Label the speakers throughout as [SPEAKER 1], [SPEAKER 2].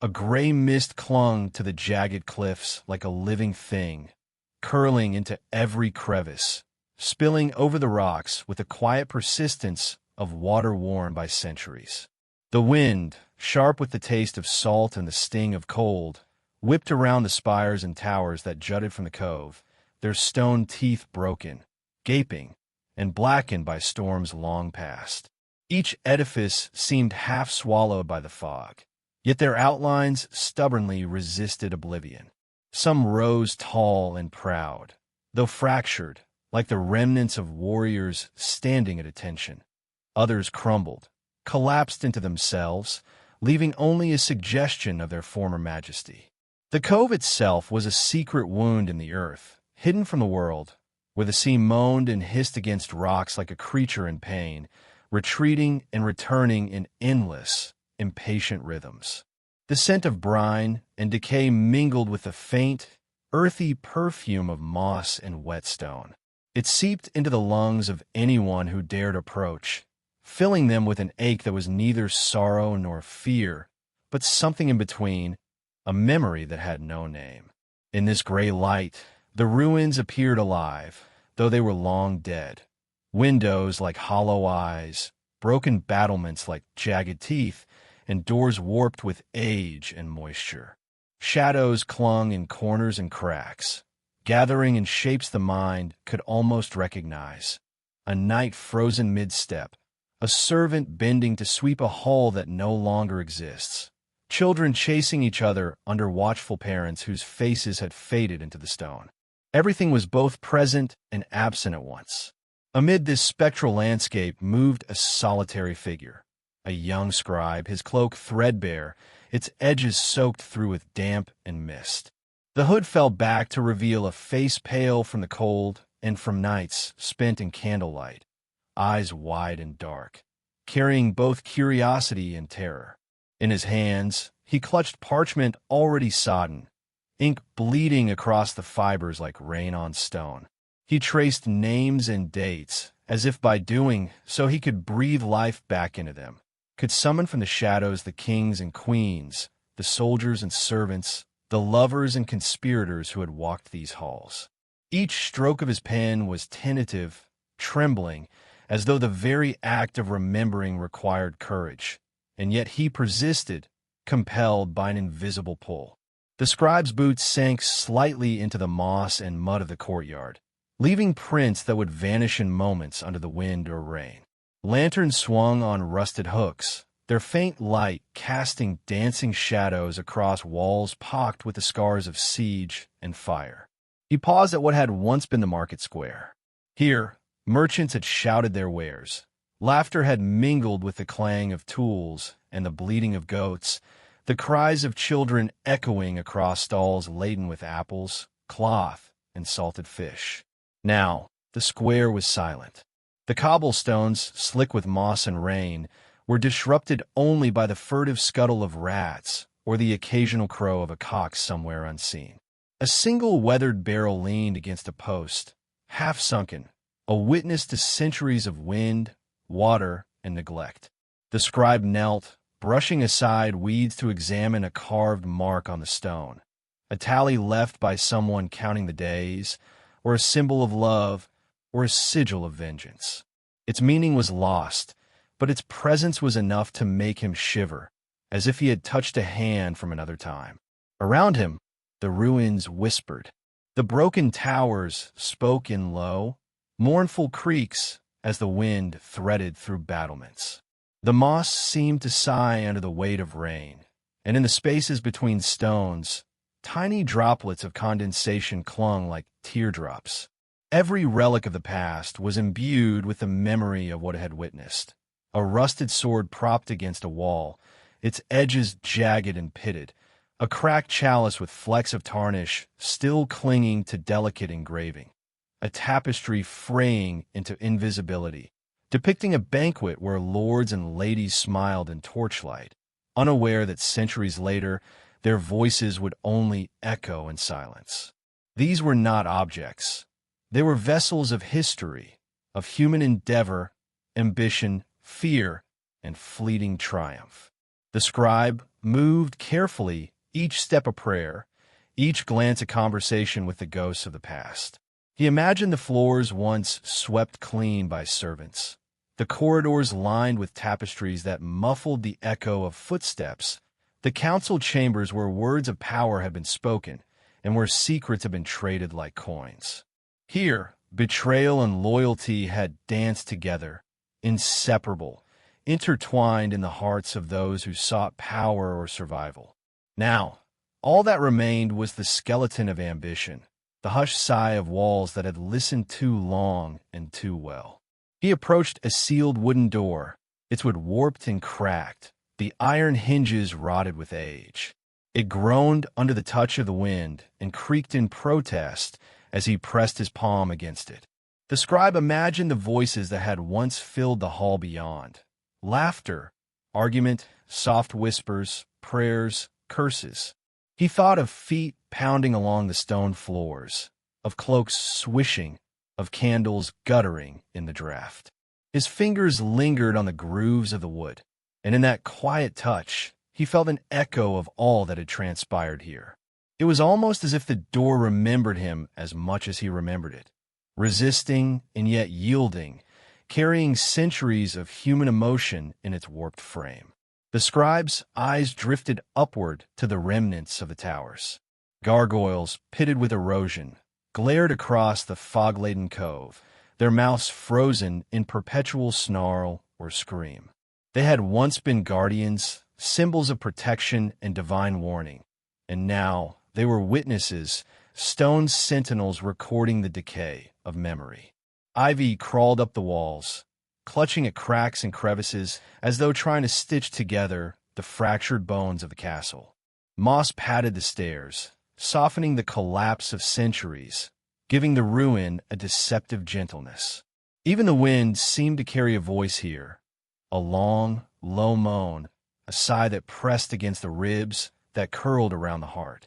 [SPEAKER 1] A gray mist clung to the jagged cliffs like a living thing, curling into every crevice, spilling over the rocks with the quiet persistence of water worn by centuries. The wind, sharp with the taste of salt and the sting of cold, whipped around the spires and towers that jutted from the cove, their stone teeth broken, gaping, and blackened by storms long past. Each edifice seemed half swallowed by the fog, yet their outlines stubbornly resisted oblivion. Some rose tall and proud, though fractured, like the remnants of warriors standing at attention. Others crumbled, collapsed into themselves, leaving only a suggestion of their former majesty. The cove itself was a secret wound in the earth, hidden from the world, where the sea moaned and hissed against rocks like a creature in pain, retreating and returning in endless, impatient rhythms. The scent of brine and decay mingled with the faint, earthy perfume of moss and whetstone. It seeped into the lungs of anyone who dared approach, filling them with an ache that was neither sorrow nor fear, but something in between, a memory that had no name. In this gray light, the ruins appeared alive, though they were long dead. Windows like hollow eyes, broken battlements like jagged teeth, and doors warped with age and moisture. Shadows clung in corners and cracks, gathering in shapes the mind could almost recognize. A knight frozen mid-step, a servant bending to sweep a hull that no longer exists. Children chasing each other under watchful parents whose faces had faded into the stone. Everything was both present and absent at once. Amid this spectral landscape moved a solitary figure, a young scribe, his cloak threadbare, its edges soaked through with damp and mist. The hood fell back to reveal a face pale from the cold and from nights spent in candlelight, eyes wide and dark, carrying both curiosity and terror. In his hands, he clutched parchment already sodden, ink bleeding across the fibers like rain on stone. He traced names and dates, as if by doing so he could breathe life back into them, could summon from the shadows the kings and queens, the soldiers and servants, the lovers and conspirators who had walked these halls. Each stroke of his pen was tentative, trembling, as though the very act of remembering required courage, and yet he persisted, compelled by an invisible pull. The scribe's boots sank slightly into the moss and mud of the courtyard, leaving prints that would vanish in moments under the wind or rain. Lanterns swung on rusted hooks, their faint light casting dancing shadows across walls pocked with the scars of siege and fire. He paused at what had once been the market square. Here, merchants had shouted their wares. Laughter had mingled with the clang of tools and the bleating of goats, the cries of children echoing across stalls laden with apples, cloth, and salted fish. Now, the square was silent. The cobblestones, slick with moss and rain, were disrupted only by the furtive scuttle of rats or the occasional crow of a cock somewhere unseen. A single weathered barrel leaned against a post, half sunken, a witness to centuries of wind, water, and neglect. The scribe knelt, brushing aside weeds to examine a carved mark on the stone, a tally left by someone counting the days, or a symbol of love, or a sigil of vengeance. Its meaning was lost, but its presence was enough to make him shiver, as if he had touched a hand from another time. Around him, the ruins whispered. The broken towers spoke in low, mournful creaks as the wind threaded through battlements. The moss seemed to sigh under the weight of rain, and in the spaces between stones, tiny droplets of condensation clung like teardrops. Every relic of the past was imbued with the memory of what it had witnessed. A rusted sword propped against a wall, its edges jagged and pitted, a cracked chalice with flecks of tarnish still clinging to delicate engraving, a tapestry fraying into invisibility, depicting a banquet where lords and ladies smiled in torchlight, unaware that centuries later their voices would only echo in silence. These were not objects. They were vessels of history, of human endeavor, ambition, fear, and fleeting triumph. The scribe, moved carefully, each step a prayer, each glance a conversation with the ghosts of the past. He imagined the floors once swept clean by servants, the corridors lined with tapestries that muffled the echo of footsteps, the council chambers where words of power had been spoken and where secrets had been traded like coins. Here, betrayal and loyalty had danced together, inseparable, intertwined in the hearts of those who sought power or survival. Now, all that remained was the skeleton of ambition, the hushed sigh of walls that had listened too long and too well. He approached a sealed wooden door, its wood warped and cracked, the iron hinges rotted with age. It groaned under the touch of the wind and creaked in protest as he pressed his palm against it. The scribe imagined the voices that had once filled the hall beyond. Laughter, argument, soft whispers, prayers, curses. He thought of feet pounding along the stone floors, of cloaks swishing, of candles guttering in the draught. His fingers lingered on the grooves of the wood, and in that quiet touch, he felt an echo of all that had transpired here. It was almost as if the door remembered him as much as he remembered it, resisting and yet yielding, carrying centuries of human emotion in its warped frame. The scribe's eyes drifted upward to the remnants of the towers. Gargoyles, pitted with erosion, glared across the fog-laden cove, their mouths frozen in perpetual snarl or scream. They had once been guardians, symbols of protection and divine warning, and now they were witnesses, stone sentinels recording the decay of memory. Ivy crawled up the walls, clutching at cracks and crevices as though trying to stitch together the fractured bones of the castle. Moss padded the stairs, softening the collapse of centuries, giving the ruin a deceptive gentleness. Even the wind seemed to carry a voice here, a long, low moan, a sigh that pressed against the ribs, that curled around the heart.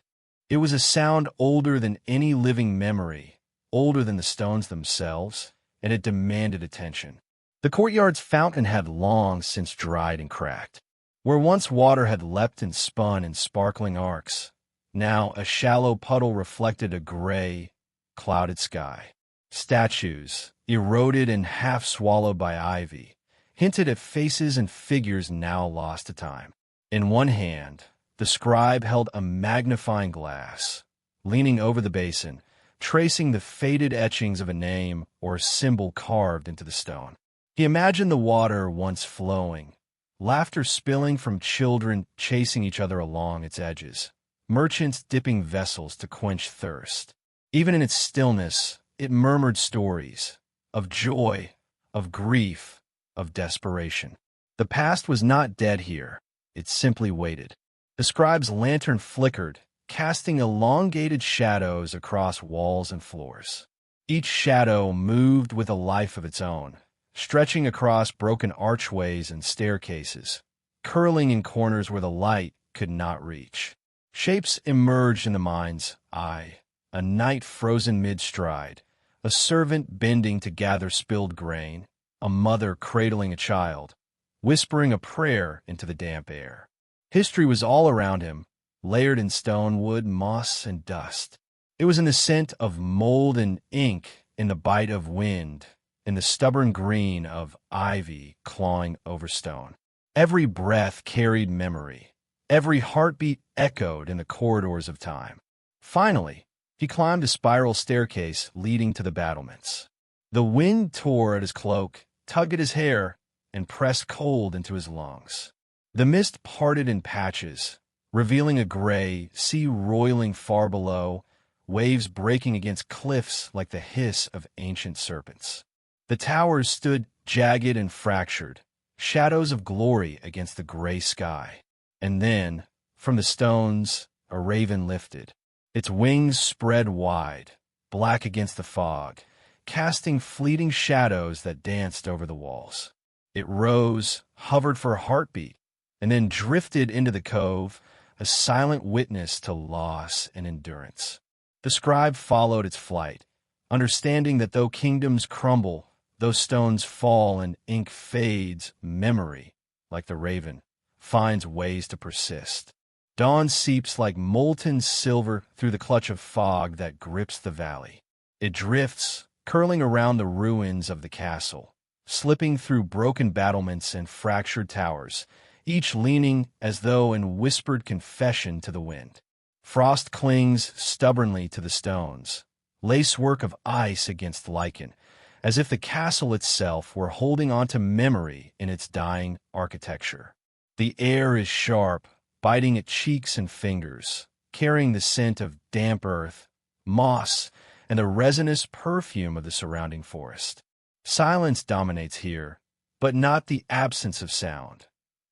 [SPEAKER 1] It was a sound older than any living memory, older than the stones themselves, and it demanded attention. The courtyard's fountain had long since dried and cracked. Where once water had leapt and spun in sparkling arcs, now a shallow puddle reflected a gray, clouded sky. Statues, eroded and half swallowed by ivy, hinted at faces and figures now lost to time. In one hand, the scribe held a magnifying glass, leaning over the basin, tracing the faded etchings of a name or a symbol carved into the stone. He imagined the water once flowing, laughter spilling from children chasing each other along its edges, merchants dipping vessels to quench thirst. Even in its stillness, it murmured stories of joy, of grief, of desperation. The past was not dead here. It simply waited. The scribe's lantern flickered, casting elongated shadows across walls and floors. Each shadow moved with a life of its own, stretching across broken archways and staircases, curling in corners where the light could not reach. Shapes emerged in the mind's eye, a knight frozen mid-stride, a servant bending to gather spilled grain, a mother cradling a child, whispering a prayer into the damp air. History was all around him, layered in stone, wood, moss, and dust. It was in the scent of mold and ink, in the bite of wind, in the stubborn green of ivy clawing over stone. Every breath carried memory. Every heartbeat echoed in the corridors of time. Finally, he climbed a spiral staircase leading to the battlements. The wind tore at his cloak, tugged at his hair, and pressed cold into his lungs. The mist parted in patches, revealing a gray sea roiling far below, waves breaking against cliffs like the hiss of ancient serpents. The towers stood jagged and fractured, shadows of glory against the gray sky. And then, from the stones, a raven lifted. Its wings spread wide, black against the fog, casting fleeting shadows that danced over the walls. It rose, hovered for a heartbeat, and then drifted into the cove, a silent witness to loss and endurance. The scribe followed its flight, understanding that though kingdoms crumble, though stones fall and ink fades, memory, like the raven, finds ways to persist. Dawn seeps like molten silver through the clutch of fog that grips the valley. It drifts, curling around the ruins of the castle, slipping through broken battlements and fractured towers, each leaning as though in whispered confession to the wind. Frost clings stubbornly to the stones, lacework of ice against lichen, as if the castle itself were holding on to memory in its dying architecture. The air is sharp, biting at cheeks and fingers, carrying the scent of damp earth, moss, and the resinous perfume of the surrounding forest. Silence dominates here, but not the absence of sound.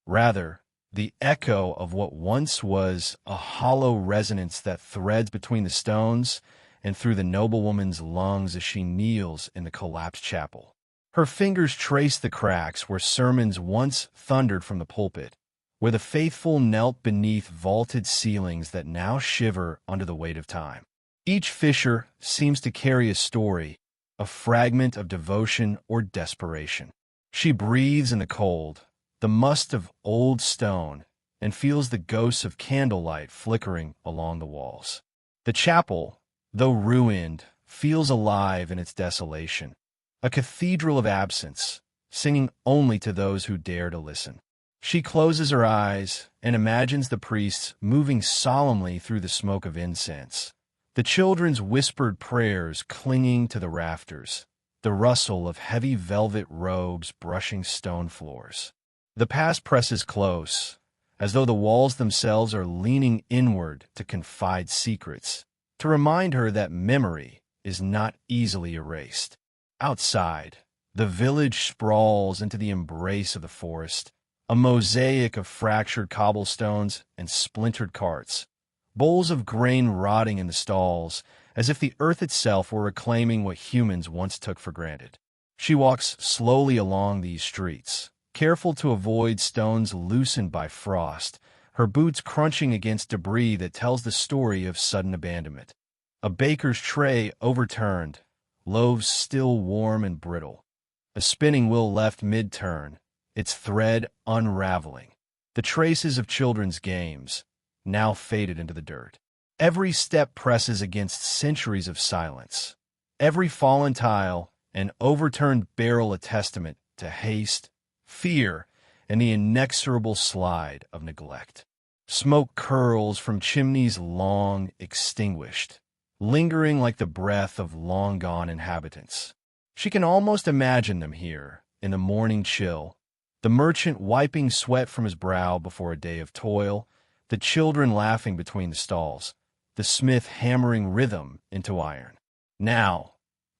[SPEAKER 1] Rather, the echo of what once was a hollow resonance that threads between the stones and through the noblewoman's lungs as she kneels in the collapsed chapel. Her fingers trace the cracks where sermons once thundered from the pulpit, where the faithful knelt beneath vaulted ceilings that now shiver under the weight of time. Each fissure seems to carry a story, a fragment of devotion or desperation. She breathes in the cold, the must of old stone, and feels the ghosts of candlelight flickering along the walls. The chapel, though ruined, feels alive in its desolation, a cathedral of absence, singing only to those who dare to listen. She closes her eyes and imagines the priests moving solemnly through the smoke of incense, the children's whispered prayers clinging to the rafters, the rustle of heavy velvet robes brushing stone floors. The past presses close, as though the walls themselves are leaning inward to confide secrets, to remind her that memory is not easily erased. Outside, the village sprawls into the embrace of the forest, a mosaic of fractured cobblestones and splintered carts, bowls of grain rotting in the stalls, as if the earth itself were reclaiming what humans once took for granted. She walks slowly along these streets, careful to avoid stones loosened by frost, her boots crunching against debris that tells the story of sudden abandonment. A baker's tray overturned, loaves still warm and brittle. A spinning wheel left mid-turn, its thread unraveling. The traces of children's games, now faded into the dirt. Every step presses against centuries of silence. Every fallen tile, an overturned barrel a testament to haste, fear, and the inexorable slide of neglect. Smoke curls from chimneys long extinguished, lingering like the breath of long-gone inhabitants. She can almost imagine them here, in the morning chill, the merchant wiping sweat from his brow before a day of toil, the children laughing between the stalls, the smith hammering rhythm into iron. Now,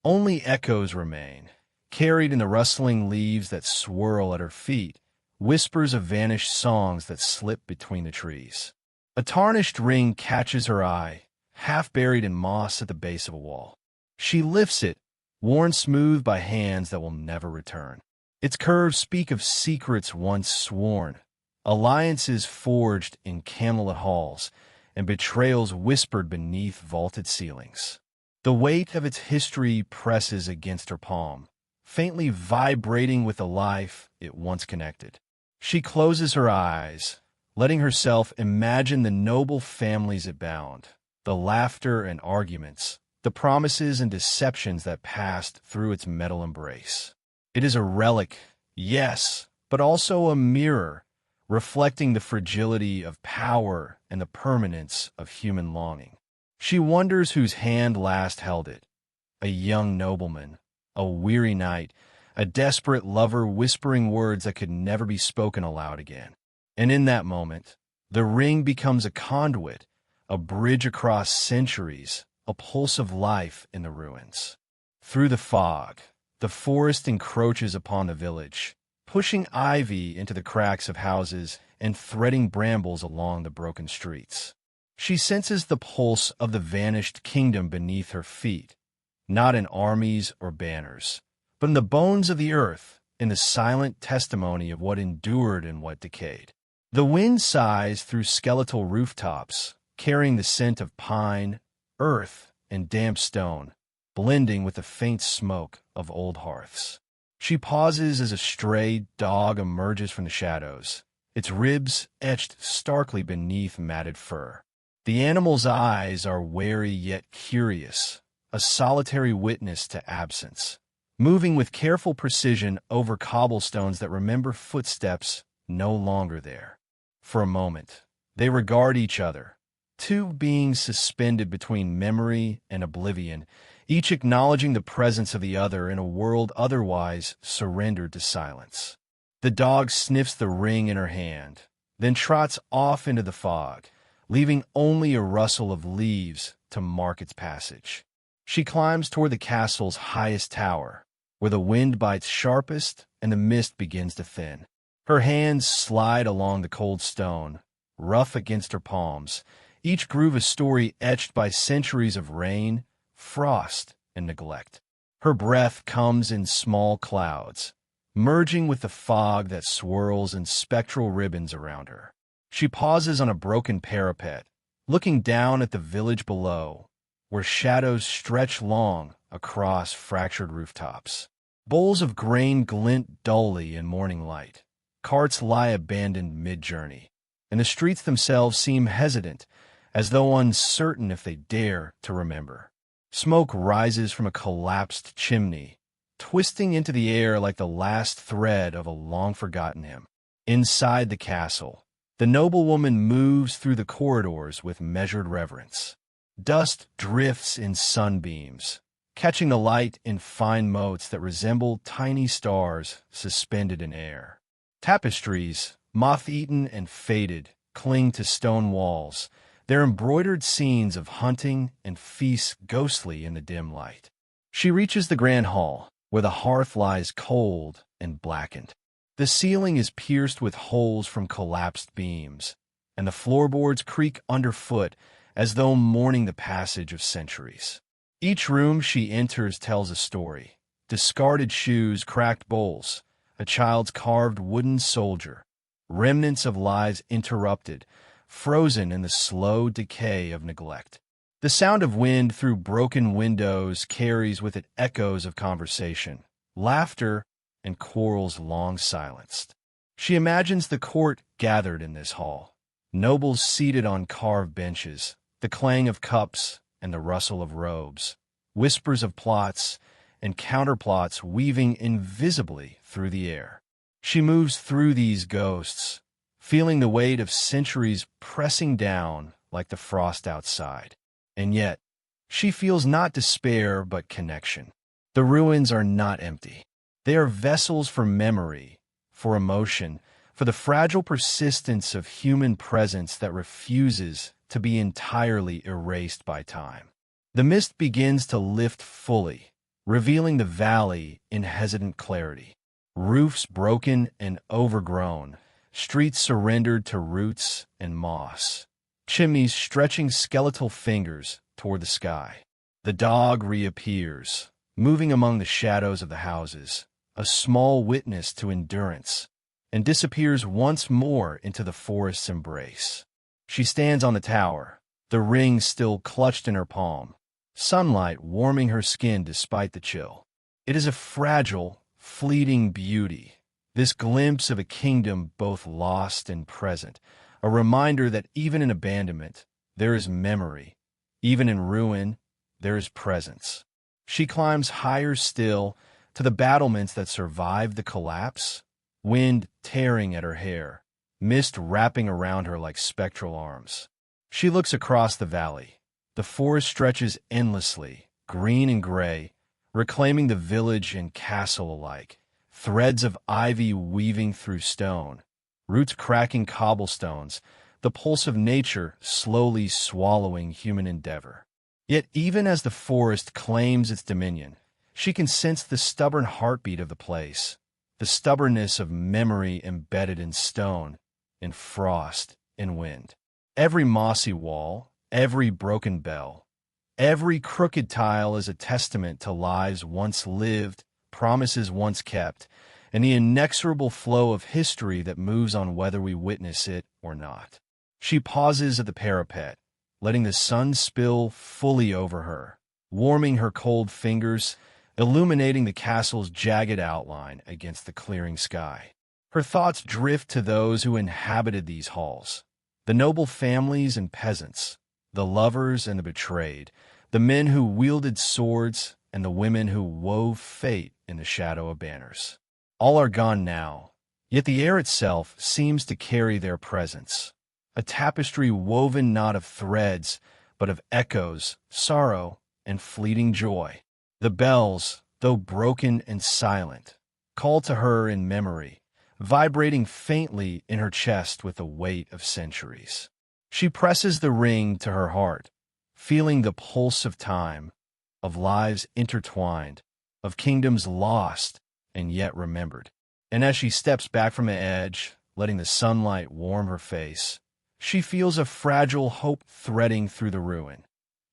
[SPEAKER 1] only echoes remain, carried in the rustling leaves that swirl at her feet, whispers of vanished songs that slip between the trees. A tarnished ring catches her eye, half buried in moss at the base of a wall. She lifts it, worn smooth by hands that will never return. Its curves speak of secrets once sworn, alliances forged in candlelit halls, and betrayals whispered beneath vaulted ceilings. The weight of its history presses against her palm, faintly vibrating with the life it once connected. She closes her eyes, letting herself imagine the noble families it bound, the laughter and arguments, the promises and deceptions that passed through its metal embrace. It is a relic, yes, but also a mirror, reflecting the fragility of power and the permanence of human longing. She wonders whose hand last held it. A young nobleman, a weary knight, a desperate lover whispering words that could never be spoken aloud again. And in that moment, the ring becomes a conduit, a bridge across centuries, a pulse of life in the ruins. Through the fog, the forest encroaches upon the village, pushing ivy into the cracks of houses and threading brambles along the broken streets. She senses the pulse of the vanished kingdom beneath her feet, not in armies or banners, but in the bones of the earth, in the silent testimony of what endured and what decayed. The wind sighs through skeletal rooftops, carrying the scent of pine, earth, and damp stone, blending with the faint smoke of old hearths. She pauses as a stray dog emerges from the shadows, its ribs etched starkly beneath matted fur. The animal's eyes are wary yet curious, a solitary witness to absence, moving with careful precision over cobblestones that remember footsteps no longer there. For a moment, they regard each other, two beings suspended between memory and oblivion, each acknowledging the presence of the other in a world otherwise surrendered to silence. The dog sniffs the ring in her hand, then trots off into the fog, leaving only a rustle of leaves to mark its passage. She climbs toward the castle's highest tower, where the wind bites sharpest and the mist begins to thin. Her hands slide along the cold stone, rough against her palms, each groove a story etched by centuries of rain, frost, and neglect. Her breath comes in small clouds, merging with the fog that swirls in spectral ribbons around her. She pauses on a broken parapet, looking down at the village below, where shadows stretch long across fractured rooftops. Bowls of grain glint dully in morning light. Carts lie abandoned mid-journey, and the streets themselves seem hesitant, as though uncertain if they dare to remember. Smoke rises from a collapsed chimney, twisting into the air like the last thread of a long-forgotten hymn. Inside the castle, the noblewoman moves through the corridors with measured reverence. Dust drifts in sunbeams, catching the light in fine motes that resemble tiny stars suspended in air. Tapestries, moth-eaten and faded, cling to stone walls, their embroidered scenes of hunting and feasts ghostly in the dim light. She reaches the grand hall, where the hearth lies cold and blackened. The ceiling is pierced with holes from collapsed beams, and the floorboards creak underfoot as though mourning the passage of centuries. Each room she enters tells a story: discarded shoes, cracked bowls, a child's carved wooden soldier, remnants of lives interrupted, frozen in the slow decay of neglect. The sound of wind through broken windows carries with it echoes of conversation, laughter, and quarrels long silenced. She imagines the court gathered in this hall, nobles seated on carved benches, the clang of cups and the rustle of robes, whispers of plots and counterplots weaving invisibly through the air. She moves through these ghosts, feeling the weight of centuries pressing down like the frost outside. And yet, she feels not despair but connection. The ruins are not empty. They are vessels for memory, for emotion, for the fragile persistence of human presence that refuses to be entirely erased by time. The mist begins to lift fully, revealing the valley in hesitant clarity. Roofs broken and overgrown, streets surrendered to roots and moss, chimneys stretching skeletal fingers toward the sky. The dog reappears, moving among the shadows of the houses, a small witness to endurance, and disappears once more into the forest's embrace. She stands on the tower, the ring still clutched in her palm, sunlight warming her skin despite the chill. It is a fragile, fleeting beauty, this glimpse of a kingdom both lost and present, a reminder that even in abandonment, there is memory, even in ruin, there is presence. She climbs higher still to the battlements that survived the collapse, wind tearing at her hair, mist wrapping around her like spectral arms. She looks across the valley. The forest stretches endlessly, green and gray, reclaiming the village and castle alike, threads of ivy weaving through stone, roots cracking cobblestones, the pulse of nature slowly swallowing human endeavor. Yet even as the forest claims its dominion, she can sense the stubborn heartbeat of the place, the stubbornness of memory embedded in stone, in frost, in wind. Every mossy wall, every broken bell, every crooked tile is a testament to lives once lived, promises once kept, and the inexorable flow of history that moves on whether we witness it or not. She pauses at the parapet, letting the sun spill fully over her, warming her cold fingers, illuminating the castle's jagged outline against the clearing sky. Her thoughts drift to those who inhabited these halls, the noble families and peasants, the lovers and the betrayed, the men who wielded swords and the women who wove fate in the shadow of banners. All are gone now, yet the air itself seems to carry their presence, a tapestry woven not of threads, but of echoes, sorrow, and fleeting joy. The bells, though broken and silent, call to her in memory, vibrating faintly in her chest with the weight of centuries. She presses the ring to her heart, feeling the pulse of time, of lives intertwined, of kingdoms lost and yet remembered. And as she steps back from the edge, letting the sunlight warm her face, she feels a fragile hope threading through the ruin.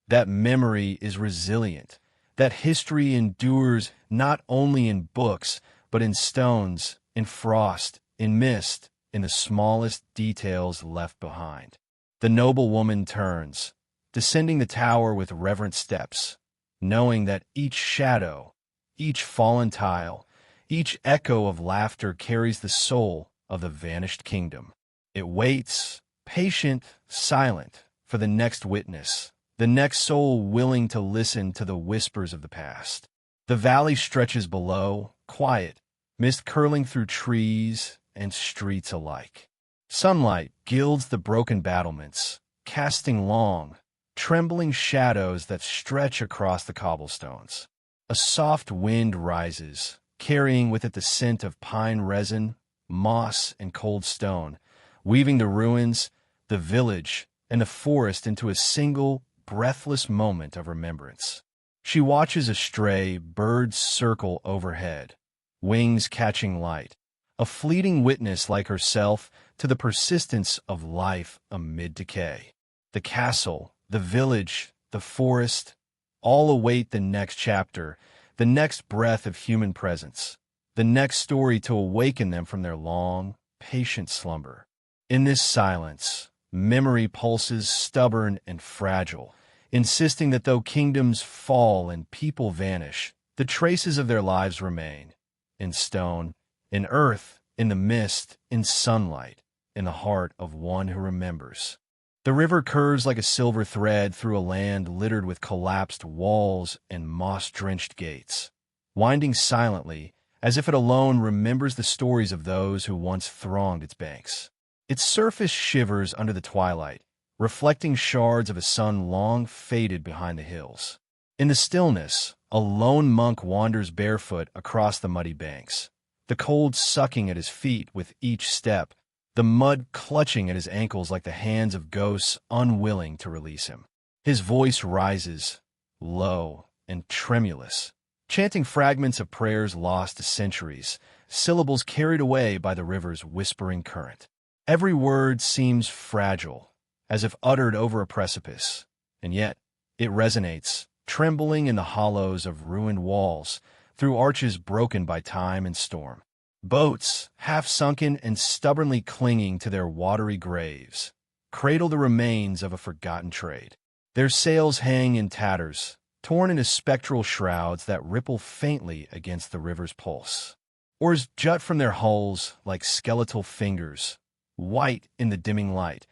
[SPEAKER 1] That memory is resilient, that history endures not only in books, but in stones, in frost, in mist, in the smallest details left behind. The noble woman turns, descending the tower with reverent steps, knowing that each shadow, each fallen tile, each echo of laughter carries the soul of the vanished kingdom. It waits, patient, silent, for the next witness, the next soul willing to listen to the whispers of the past. The valley stretches below, quiet, mist curling through trees and streets alike. Sunlight gilds the broken battlements, casting long, trembling shadows that stretch across the cobblestones. A soft wind rises, carrying with it the scent of pine resin, moss, and cold stone, weaving the ruins, the village, and the forest into a single, breathless moment of remembrance. She watches a stray bird circle overhead, wings catching light, a fleeting witness like herself to the persistence of life amid decay. The castle, the village, the forest, all await the next chapter, the next breath of human presence, the next story to awaken them from their long, patient slumber. In this silence, memory pulses stubborn and fragile, insisting that though kingdoms fall and people vanish, the traces of their lives remain, in stone, in earth, in the mist, in sunlight, in the heart of one who remembers. The river curves like a silver thread through a land littered with collapsed walls and moss-drenched gates, winding silently as if it alone remembers the stories of those who once thronged its banks. Its surface shivers under the twilight, reflecting shards of a sun long faded behind the hills. In the stillness, a lone monk wanders barefoot across the muddy banks, the cold sucking at his feet with each step, the mud clutching at his ankles like the hands of ghosts unwilling to release him. His voice rises, low and tremulous, chanting fragments of prayers lost to centuries, syllables carried away by the river's whispering current. Every word seems fragile, as if uttered over a precipice, and yet it resonates, trembling in the hollows of ruined walls, through arches broken by time and storm. Boats, half-sunken and stubbornly clinging to their watery graves, cradle the remains of a forgotten trade. Their sails hang in tatters, torn into spectral shrouds that ripple faintly against the river's pulse. Oars jut from their hulls like skeletal fingers, white in the dimming light,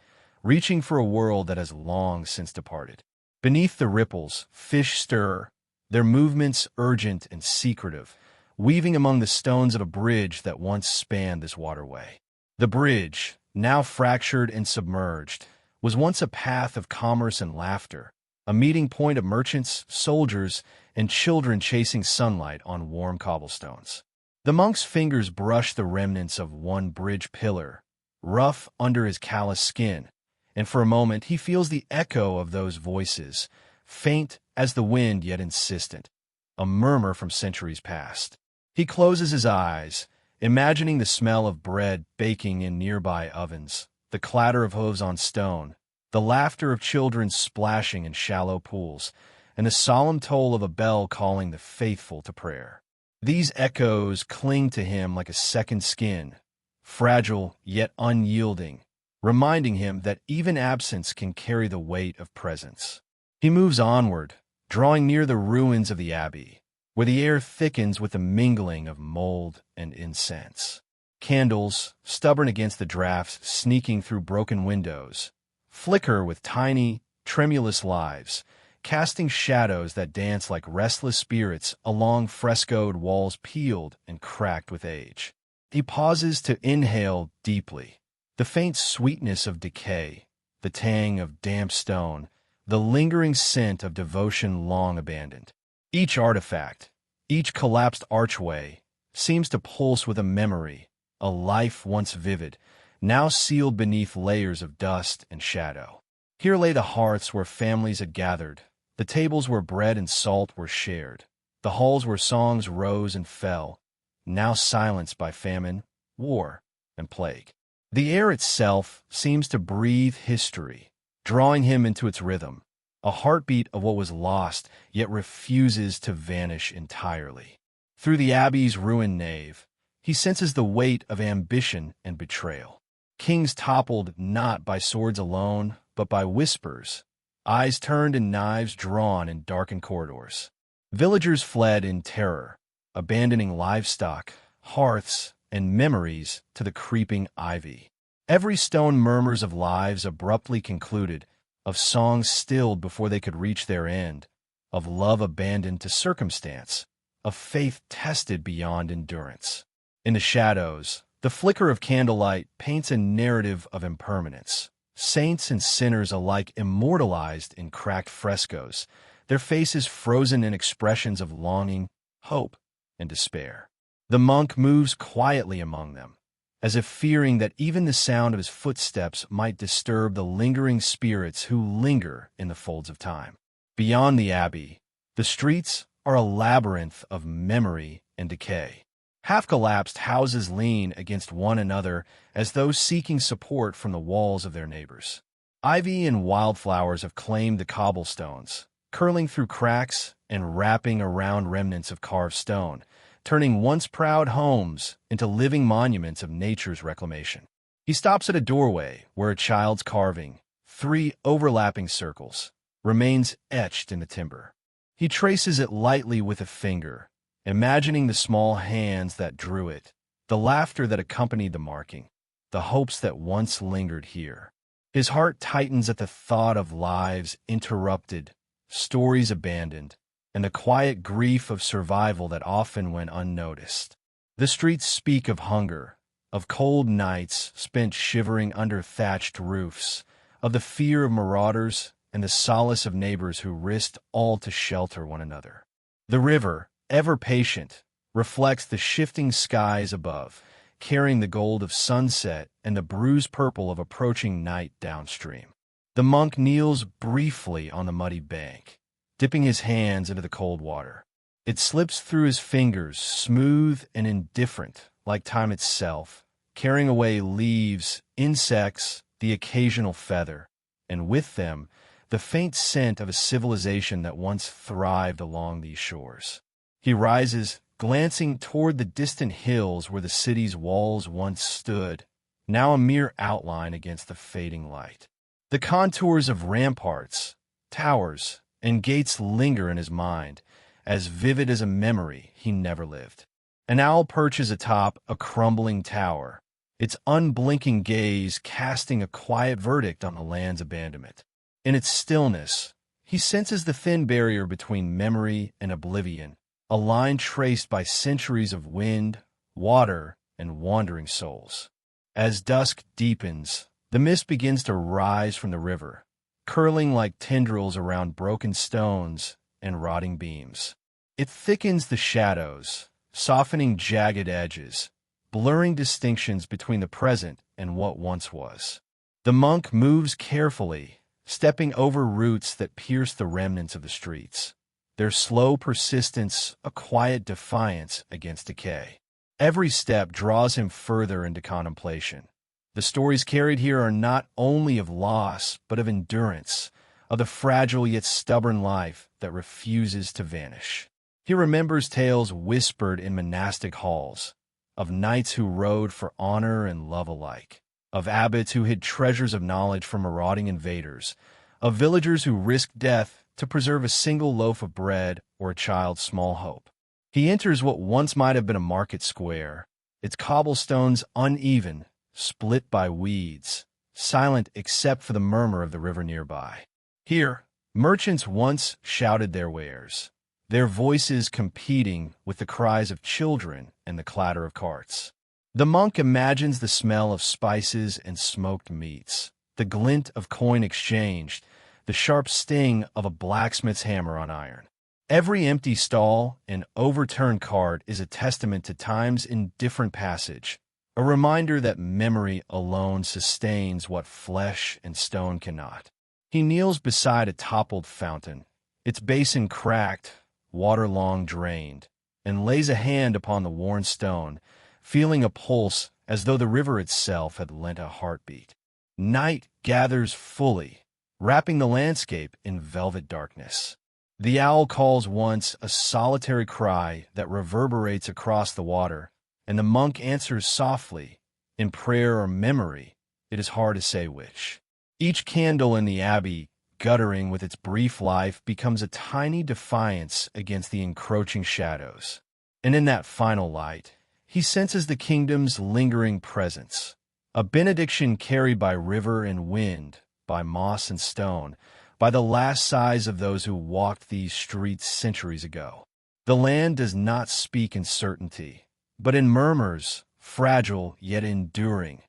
[SPEAKER 1] reaching for a world that has long since departed. Beneath the ripples, fish stir, their movements urgent and secretive, weaving among the stones of a bridge that once spanned this waterway. The bridge, now fractured and submerged, was once a path of commerce and laughter, a meeting point of merchants, soldiers, and children chasing sunlight on warm cobblestones. The monk's fingers brush the remnants of one bridge pillar, rough under his callous skin, and for a moment he feels the echo of those voices, faint as the wind yet insistent, a murmur from centuries past. He closes his eyes, imagining the smell of bread baking in nearby ovens, the clatter of hooves on stone, the laughter of children splashing in shallow pools, and the solemn toll of a bell calling the faithful to prayer. These echoes cling to him like a second skin, fragile yet unyielding, reminding him that even absence can carry the weight of presence. He moves onward, drawing near the ruins of the abbey, where the air thickens with the mingling of mold and incense. Candles, stubborn against the drafts sneaking through broken windows, flicker with tiny, tremulous lives, casting shadows that dance like restless spirits along frescoed walls peeled and cracked with age. He pauses to inhale deeply. The faint sweetness of decay, the tang of damp stone, the lingering scent of devotion long abandoned. Each artifact, each collapsed archway, seems to pulse with a memory, a life once vivid, now sealed beneath layers of dust and shadow. Here lay the hearths where families had gathered, the tables where bread and salt were shared, the halls where songs rose and fell, now silenced by famine, war, and plague. The air itself seems to breathe history, drawing him into its rhythm, a heartbeat of what was lost yet refuses to vanish entirely. Through the abbey's ruined nave, he senses the weight of ambition and betrayal. Kings toppled not by swords alone, but by whispers, eyes turned and knives drawn in darkened corridors. Villagers fled in terror, abandoning livestock, hearths, and memories to the creeping ivy. Every stone murmurs of lives abruptly concluded, of songs stilled before they could reach their end, of love abandoned to circumstance, of faith tested beyond endurance. In the shadows, the flicker of candlelight paints a narrative of impermanence. Saints and sinners alike immortalized in cracked frescoes, their faces frozen in expressions of longing, hope, and despair. The monk moves quietly among them, as if fearing that even the sound of his footsteps might disturb the lingering spirits who linger in the folds of time. Beyond the abbey, the streets are a labyrinth of memory and decay. Half-collapsed houses lean against one another as those seeking support from the walls of their neighbors. Ivy and wildflowers have claimed the cobblestones, curling through cracks and wrapping around remnants of carved stone, turning once proud homes into living monuments of nature's reclamation. He stops at a doorway where a child's carving, 3 overlapping circles, remains etched in the timber. He traces it lightly with a finger, imagining the small hands that drew it, the laughter that accompanied the marking, the hopes that once lingered here. His heart tightens at the thought of lives interrupted, stories abandoned, and the quiet grief of survival that often went unnoticed. The streets speak of hunger, of cold nights spent shivering under thatched roofs, of the fear of marauders and the solace of neighbors who risked all to shelter one another. The river, ever patient, reflects the shifting skies above, carrying the gold of sunset and the bruised purple of approaching night downstream. The monk kneels briefly on the muddy bank, dipping his hands into the cold water. It slips through his fingers, smooth and indifferent, like time itself, carrying away leaves, insects, the occasional feather, and with them, the faint scent of a civilization that once thrived along these shores. He rises, glancing toward the distant hills where the city's walls once stood, now a mere outline against the fading light. The contours of ramparts, towers, and gates linger in his mind, as vivid as a memory he never lived. An owl perches atop a crumbling tower, its unblinking gaze casting a quiet verdict on the land's abandonment. In its stillness, he senses the thin barrier between memory and oblivion, a line traced by centuries of wind, water, and wandering souls. As dusk deepens, the mist begins to rise from the river, curling like tendrils around broken stones and rotting beams. It thickens the shadows, softening jagged edges, blurring distinctions between the present and what once was. The monk moves carefully, stepping over roots that pierce the remnants of the streets, their slow persistence a quiet defiance against decay. Every step draws him further into contemplation. The stories carried here are not only of loss, but of endurance, of the fragile yet stubborn life that refuses to vanish. He remembers tales whispered in monastic halls, of knights who rode for honor and love alike, of abbots who hid treasures of knowledge from marauding invaders, of villagers who risked death to preserve a single loaf of bread or a child's small hope. He enters what once might have been a market square, its cobblestones uneven, split by weeds, silent except for the murmur of the river nearby. Here, merchants once shouted their wares, their voices competing with the cries of children and the clatter of carts. The monk imagines the smell of spices and smoked meats, the glint of coin exchanged, the sharp sting of a blacksmith's hammer on iron. Every empty stall and overturned cart is a testament to time's indifferent passage, a reminder that memory alone sustains what flesh and stone cannot. He kneels beside a toppled fountain, its basin cracked, water long drained, and lays a hand upon the worn stone, feeling a pulse as though the river itself had lent a heartbeat. Night gathers fully, wrapping the landscape in velvet darkness. The owl calls once a solitary cry that reverberates across the water, and the monk answers softly, in prayer or memory, it is hard to say which. Each candle in the abbey, guttering with its brief life, becomes a tiny defiance against the encroaching shadows. And in that final light, he senses the kingdom's lingering presence, a benediction carried by river and wind, by moss and stone, by the last sighs of those who walked these streets centuries ago. The land does not speak in certainty, but in murmurs, fragile yet enduring,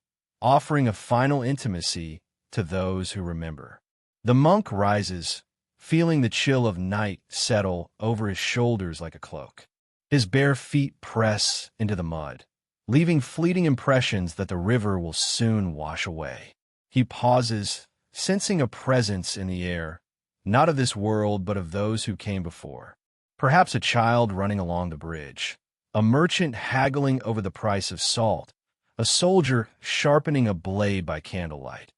[SPEAKER 1] offering a final intimacy to those who remember. The monk rises, feeling the chill of night settle over his shoulders like a cloak. His bare feet press into the mud, leaving fleeting impressions that the river will soon wash away. He pauses, sensing a presence in the air, not of this world but of those who came before. Perhaps a child running along the bridge, a merchant haggling over the price of salt, a soldier sharpening a blade by candlelight.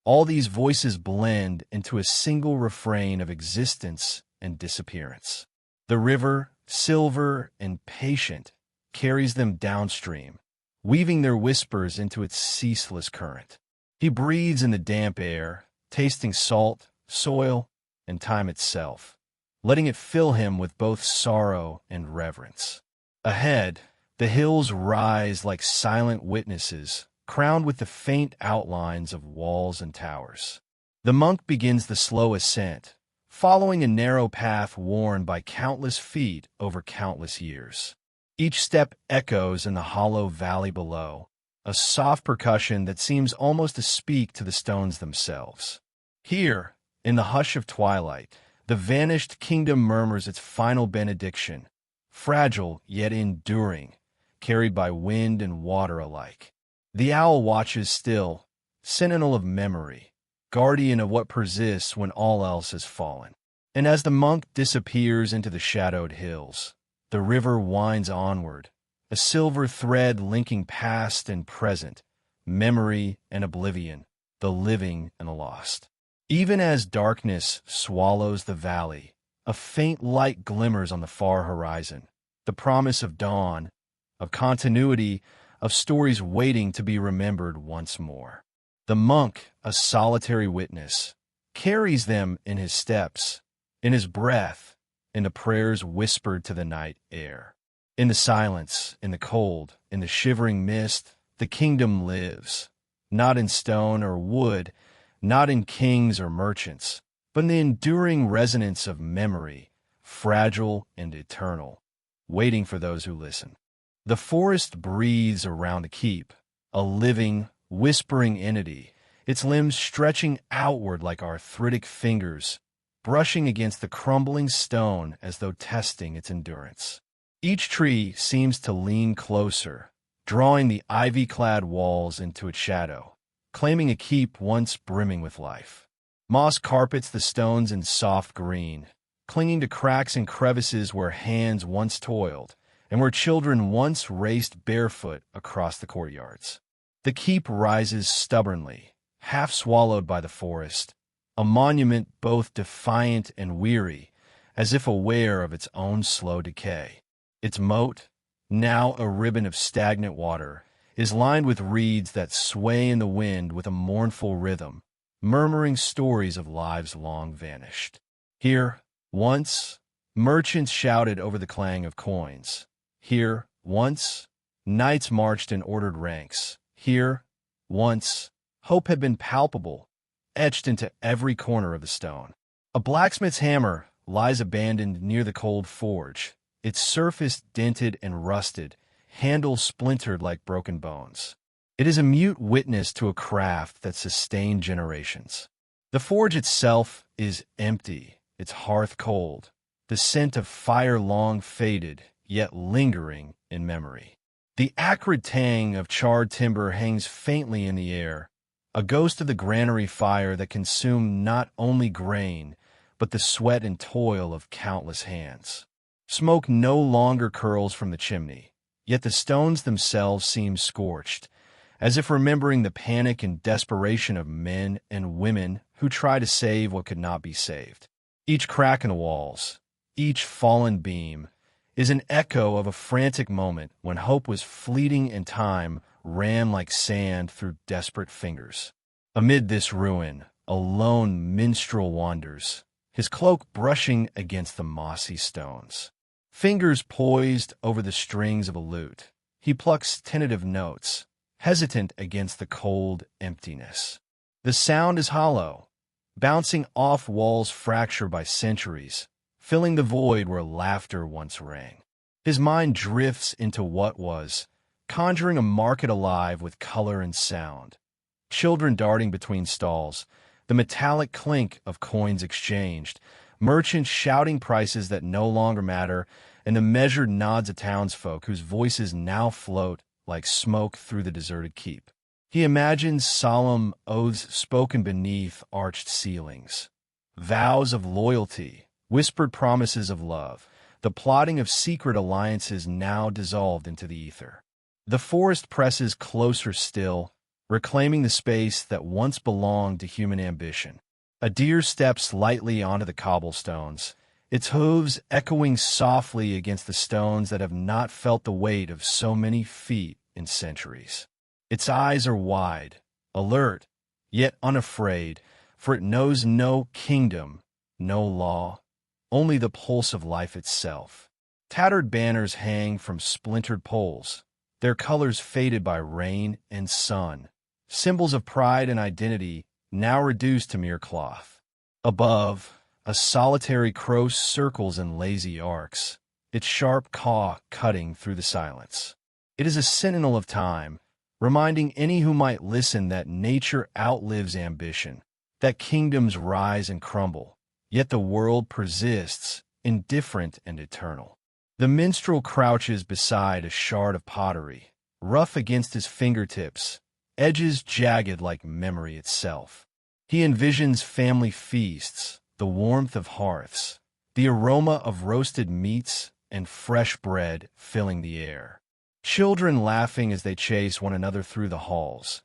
[SPEAKER 1] All these voices blend into a single refrain of existence and disappearance. The river, silver and patient, carries them downstream, weaving their whispers into its ceaseless current. He breathes in the damp air, tasting salt, soil, and time itself, letting it fill him with both sorrow and reverence. Ahead, the hills rise like silent witnesses, crowned with the faint outlines of walls and towers. The monk begins the slow ascent, following a narrow path worn by countless feet over countless years. Each step echoes in the hollow valley below, a soft percussion that seems almost to speak to the stones themselves. Here, in the hush of twilight, the vanished kingdom murmurs its final benediction, fragile yet enduring, carried by wind and water alike. The owl watches still, sentinel of memory, guardian of what persists when all else has fallen. And as the monk disappears into the shadowed hills, the river winds onward, a silver thread linking past and present, memory and oblivion, the living and the lost. Even as darkness swallows the valley, a faint light glimmers on the far horizon, the promise of dawn, of continuity, of stories waiting to be remembered once more. The monk, a solitary witness, carries them in his steps, in his breath, in the prayers whispered to the night air. In the silence, in the cold, in the shivering mist, the kingdom lives, not in stone or wood, not in kings or merchants, but in the enduring resonance of memory, fragile and eternal, waiting for those who listen. The forest breathes around the keep, a living, whispering entity, its limbs stretching outward like arthritic fingers, brushing against the crumbling stone as though testing its endurance. Each tree seems to lean closer, drawing the ivy-clad walls into its shadow, claiming a keep once brimming with life. Moss carpets the stones in soft green, clinging to cracks and crevices where hands once toiled, and where children once raced barefoot across the courtyards. The keep rises stubbornly, half swallowed by the forest, a monument both defiant and weary, as if aware of its own slow decay. Its moat, now a ribbon of stagnant water, is lined with reeds that sway in the wind with a mournful rhythm, murmuring stories of lives long vanished. Here, once, merchants shouted over the clang of coins. Here, once, Knights marched in ordered ranks. Here, once, hope had been palpable, etched into every corner of the stone. A blacksmith's hammer lies abandoned near the cold forge, its surface dented and rusted, handle splintered like broken bones. It is a mute witness to a craft that sustained generations. The forge itself is empty, its hearth cold, the scent of fire long faded, yet lingering in memory. The acrid tang of charred timber hangs faintly in the air, a ghost of the granary fire that consumed not only grain, but the sweat and toil of countless hands. Smoke no longer curls from the chimney, yet the stones themselves seem scorched, as if remembering the panic and desperation of men and women who try to save what could not be saved. Each crack in the walls, each fallen beam, is an echo of a frantic moment when hope was fleeting and time ran like sand through desperate fingers. Amid this ruin, a lone minstrel wanders, his cloak brushing against the mossy stones. Fingers poised over the strings of a lute, he plucks tentative notes, hesitant against the cold emptiness. The sound is hollow, bouncing off walls fractured by centuries, filling the void where laughter once rang. His mind drifts into what was, conjuring a market alive with color and sound. Children darting between stalls, the metallic clink of coins exchanged, merchants shouting prices that no longer matter, and the measured nods of townsfolk whose voices now float like smoke through the deserted keep. He imagines solemn oaths spoken beneath arched ceilings, vows of loyalty, whispered promises of love, the plotting of secret alliances now dissolved into the ether. The forest presses closer still, reclaiming the space that once belonged to human ambition. A deer steps lightly onto the cobblestones, its hooves echoing softly against the stones that have not felt the weight of so many feet in centuries. Its eyes are wide, alert, yet unafraid, for it knows no kingdom, no law, only the pulse of life itself. Tattered banners hang from splintered poles, their colors faded by rain and sun, symbols of pride and identity now reduced to mere cloth. Above, a solitary crow circles in lazy arcs, its sharp caw cutting through the silence. It is a sentinel of time, reminding any who might listen that nature outlives ambition, that kingdoms rise and crumble, yet the world persists, indifferent and eternal. The minstrel crouches beside a shard of pottery, rough against his fingertips, edges jagged like memory itself. He envisions family feasts, the warmth of hearths, the aroma of roasted meats and fresh bread filling the air. Children laughing as they chase one another through the halls,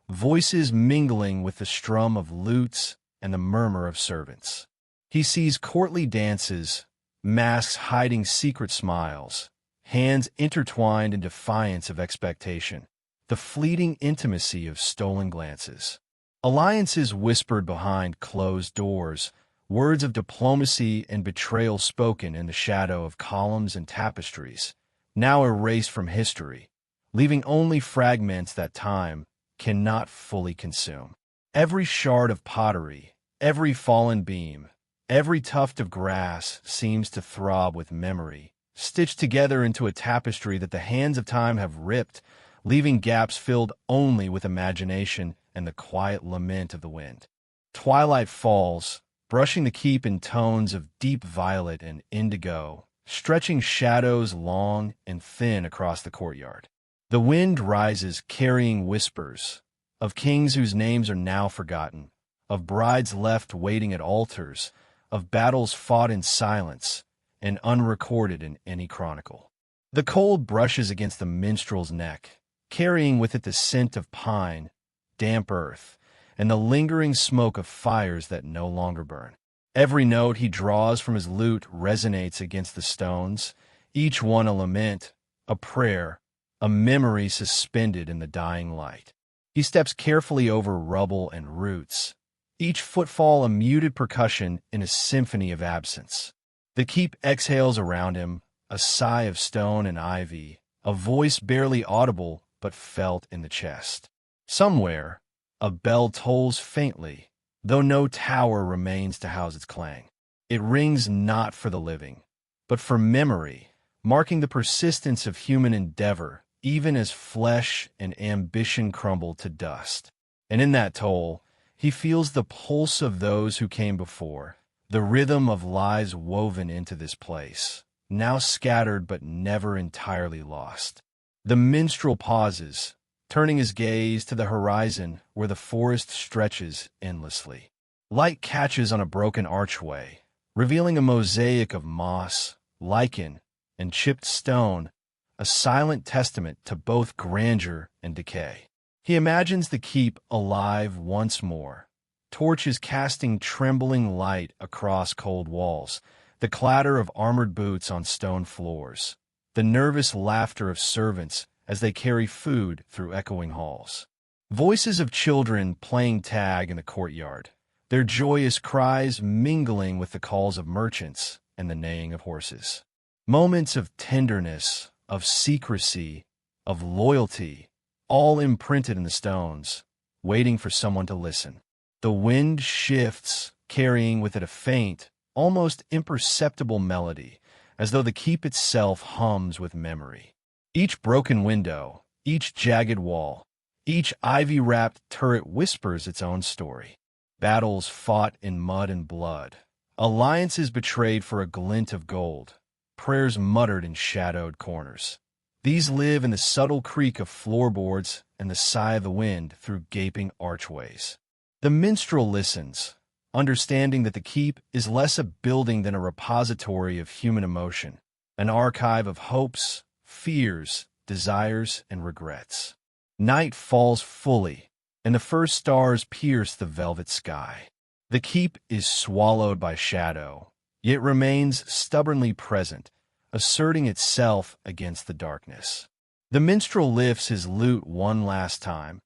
[SPEAKER 1] voices mingling with the strum of lutes and the murmur of servants. He sees courtly dances, masks hiding secret smiles, hands intertwined in defiance of expectation, the fleeting intimacy of stolen glances. Alliances whispered behind closed doors, words of diplomacy and betrayal spoken in the shadow of columns and tapestries, now erased from history, leaving only fragments that time cannot fully consume. Every shard of pottery, every fallen beam, every tuft of grass seems to throb with memory, stitched together into a tapestry that the hands of time have ripped, leaving gaps filled only with imagination and the quiet lament of the wind. Twilight falls, brushing the keep in tones of deep violet and indigo, stretching shadows long and thin across the courtyard. The wind rises, carrying whispers of kings whose names are now forgotten, of brides left waiting at altars, of battles fought in silence and unrecorded in any chronicle. The cold brushes against the minstrel's neck, carrying with it the scent of pine, damp earth, and the lingering smoke of fires that no longer burn. Every note he draws from his lute resonates against the stones, each one a lament, a prayer, a memory suspended in the dying light. He steps carefully over rubble and roots, each footfall a muted percussion in a symphony of absence. The keep exhales around him, a sigh of stone and ivy, a voice barely audible but felt in the chest. Somewhere, a bell tolls faintly, though no tower remains to house its clang. It rings not for the living, but for memory, marking the persistence of human endeavor, even as flesh and ambition crumble to dust. And in that toll, he feels the pulse of those who came before, the rhythm of lives woven into this place, now scattered but never entirely lost. The minstrel pauses, turning his gaze to the horizon where the forest stretches endlessly. Light catches on a broken archway, revealing a mosaic of moss, lichen, and chipped stone, a silent testament to both grandeur and decay. He imagines the keep alive once more, torches casting trembling light across cold walls, the clatter of armored boots on stone floors, the nervous laughter of servants as they carry food through echoing halls. Voices of children playing tag in the courtyard, their joyous cries mingling with the calls of merchants and the neighing of horses. Moments of tenderness, of secrecy, of loyalty, all imprinted in the stones, waiting for someone to listen. The wind shifts, carrying with it a faint, almost imperceptible melody, as though the keep itself hums with memory. Each broken window, each jagged wall, each ivy-wrapped turret whispers its own story. Battles fought in mud and blood, alliances betrayed for a glint of gold, prayers muttered in shadowed corners. These live in the subtle creak of floorboards and the sigh of the wind through gaping archways. The minstrel listens, understanding that the keep is less a building than a repository of human emotion, an archive of hopes, fears, desires, and regrets. Night falls fully, and the first stars pierce the velvet sky. The keep is swallowed by shadow, yet remains stubbornly present, asserting itself against the darkness. The minstrel lifts his lute one last time,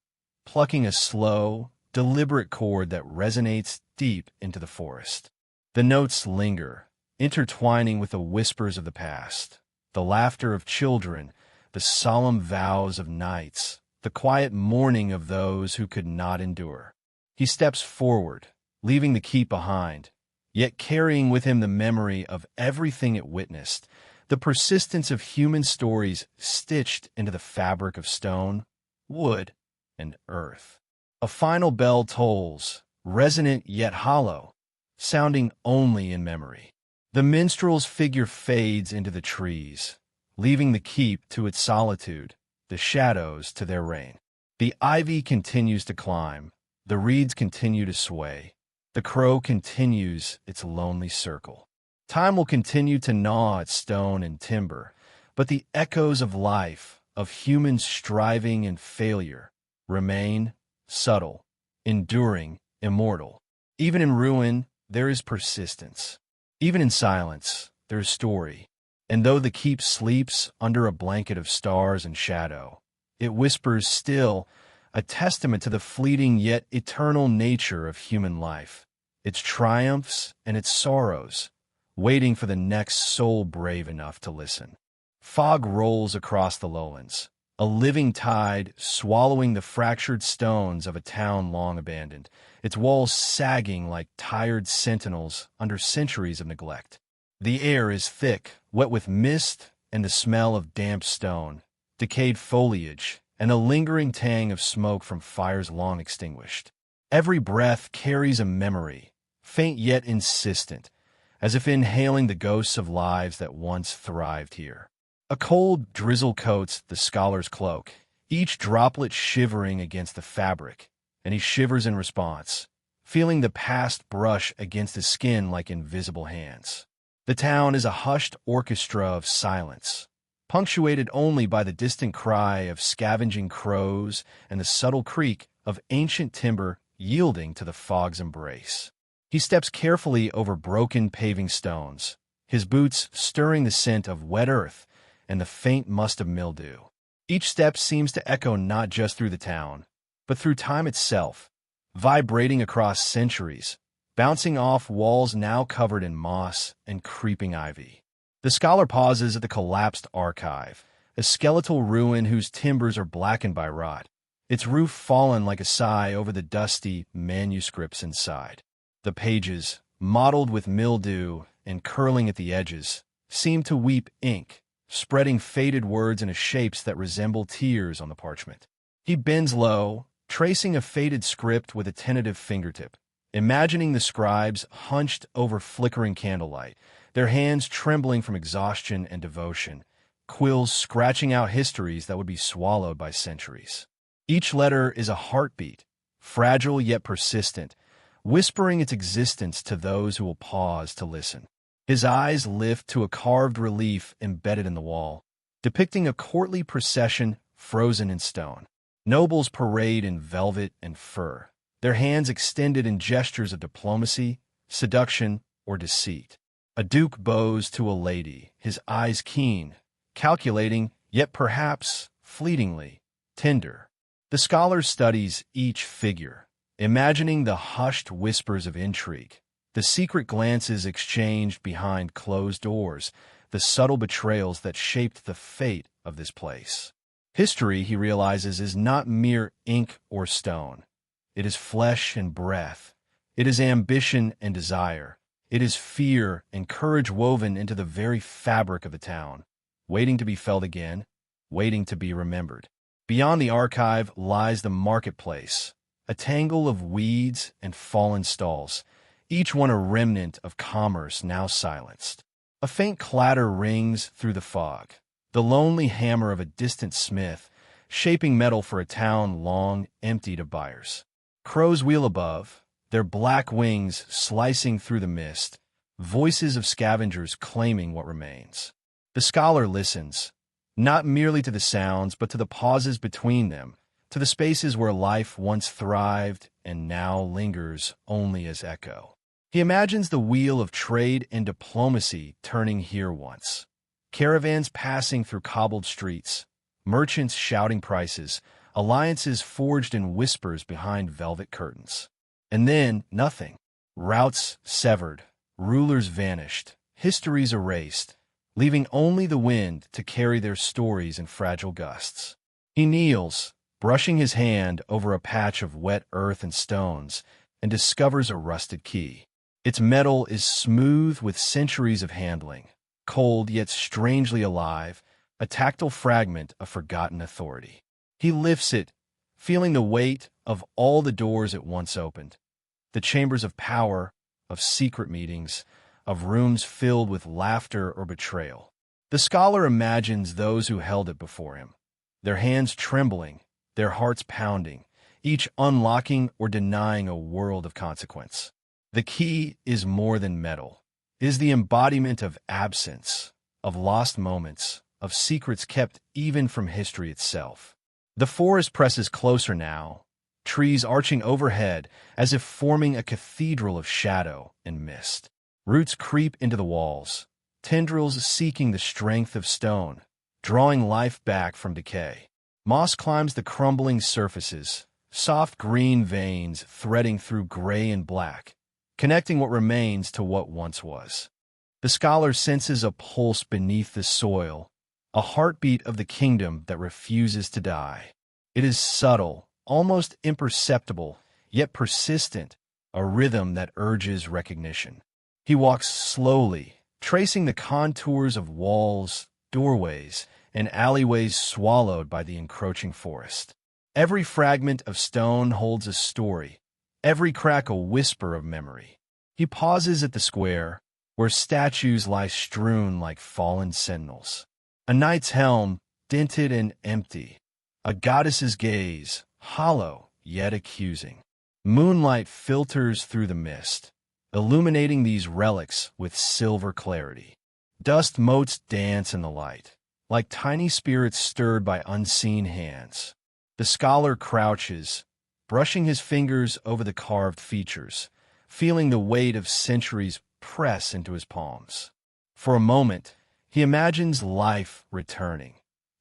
[SPEAKER 1] plucking a slow, deliberate chord that resonates deep into the forest. The notes linger, intertwining with the whispers of the past, the laughter of children, the solemn vows of knights, the quiet mourning of those who could not endure. He steps forward, leaving the keep behind, yet carrying with him the memory of everything it witnessed, the persistence of human stories stitched into the fabric of stone, wood, and earth. A final bell tolls, resonant yet hollow, sounding only in memory. The minstrel's figure fades into the trees, leaving the keep to its solitude, the shadows to their reign. The ivy continues to climb, the reeds continue to sway, the crow continues its lonely circle. Time will continue to gnaw at stone and timber, but the echoes of life, of human striving and failure, remain subtle, enduring, immortal. Even in ruin, there is persistence. Even in silence, there is story. And though the keep sleeps under a blanket of stars and shadow, it whispers still, a testament to the fleeting yet eternal nature of human life, its triumphs and its sorrows, waiting for the next soul brave enough to listen. Fog rolls across the lowlands, a living tide swallowing the fractured stones of a town long abandoned, its walls sagging like tired sentinels under centuries of neglect. The air is thick, wet with mist and the smell of damp stone, decayed foliage, and a lingering tang of smoke from fires long extinguished. Every breath carries a memory, faint yet insistent, as if inhaling the ghosts of lives that once thrived here. A cold drizzle coats the scholar's cloak, each droplet shivering against the fabric, and he shivers in response, feeling the past brush against his skin like invisible hands. The town is a hushed orchestra of silence, punctuated only by the distant cry of scavenging crows and the subtle creak of ancient timber yielding to the fog's embrace. He steps carefully over broken paving stones, his boots stirring the scent of wet earth and the faint must of mildew. Each step seems to echo not just through the town, but through time itself, vibrating across centuries, bouncing off walls now covered in moss and creeping ivy. The scholar pauses at the collapsed archive, a skeletal ruin whose timbers are blackened by rot, its roof fallen like a sigh over the dusty manuscripts inside. The pages, mottled with mildew and curling at the edges, seem to weep ink, spreading faded words into shapes that resemble tears on the parchment. He bends low, tracing a faded script with a tentative fingertip, imagining the scribes hunched over flickering candlelight, their hands trembling from exhaustion and devotion, quills scratching out histories that would be swallowed by centuries. Each letter is a heartbeat, fragile yet persistent, whispering its existence to those who will pause to listen. His eyes lift to a carved relief embedded in the wall, depicting a courtly procession frozen in stone. Nobles parade in velvet and fur, their hands extended in gestures of diplomacy, seduction, or deceit. A duke bows to a lady, his eyes keen, calculating, yet perhaps fleetingly tender. The scholar studies each figure, imagining the hushed whispers of intrigue, the secret glances exchanged behind closed doors, the subtle betrayals that shaped the fate of this place. History, he realizes, is not mere ink or stone. It is flesh and breath. It is ambition and desire. It is fear and courage woven into the very fabric of the town, waiting to be felt again, waiting to be remembered. Beyond the archive lies the marketplace, a tangle of weeds and fallen stalls, each one a remnant of commerce now silenced. A faint clatter rings through the fog, the lonely hammer of a distant smith, shaping metal for a town long emptied of buyers. Crows wheel above, their black wings slicing through the mist, voices of scavengers claiming what remains. The scholar listens, not merely to the sounds, but to the pauses between them, to the spaces where life once thrived and now lingers only as echo. He imagines the wheel of trade and diplomacy turning here once. Caravans passing through cobbled streets, merchants shouting prices, alliances forged in whispers behind velvet curtains. And then, nothing. Routes severed, rulers vanished, histories erased, leaving only the wind to carry their stories in fragile gusts. He kneels, brushing his hand over a patch of wet earth and stones, and discovers a rusted key. Its metal is smooth with centuries of handling, cold yet strangely alive, a tactile fragment of forgotten authority. He lifts it, feeling the weight of all the doors it once opened, the chambers of power, of secret meetings, of rooms filled with laughter or betrayal. The scholar imagines those who held it before him, their hands trembling, their hearts pounding, each unlocking or denying a world of consequence. The key is more than metal. It is the embodiment of absence, of lost moments, of secrets kept even from history itself. The forest presses closer now, trees arching overhead as if forming a cathedral of shadow and mist. Roots creep into the walls, tendrils seeking the strength of stone, drawing life back from decay. Moss climbs the crumbling surfaces, soft green veins threading through gray and black, connecting what remains to what once was. The scholar senses a pulse beneath the soil, a heartbeat of the kingdom that refuses to die. It is subtle, almost imperceptible, yet persistent, a rhythm that urges recognition. He walks slowly, tracing the contours of walls, doorways, and alleyways swallowed by the encroaching forest. Every fragment of stone holds a story, every crack a whisper of memory. He pauses at the square, where statues lie strewn like fallen sentinels. A knight's helm, dented and empty. A goddess's gaze, hollow yet accusing. Moonlight filters through the mist, illuminating these relics with silver clarity. Dust motes dance in the light, like tiny spirits stirred by unseen hands. The scholar crouches, brushing his fingers over the carved features, feeling the weight of centuries press into his palms. For a moment, he imagines life returning.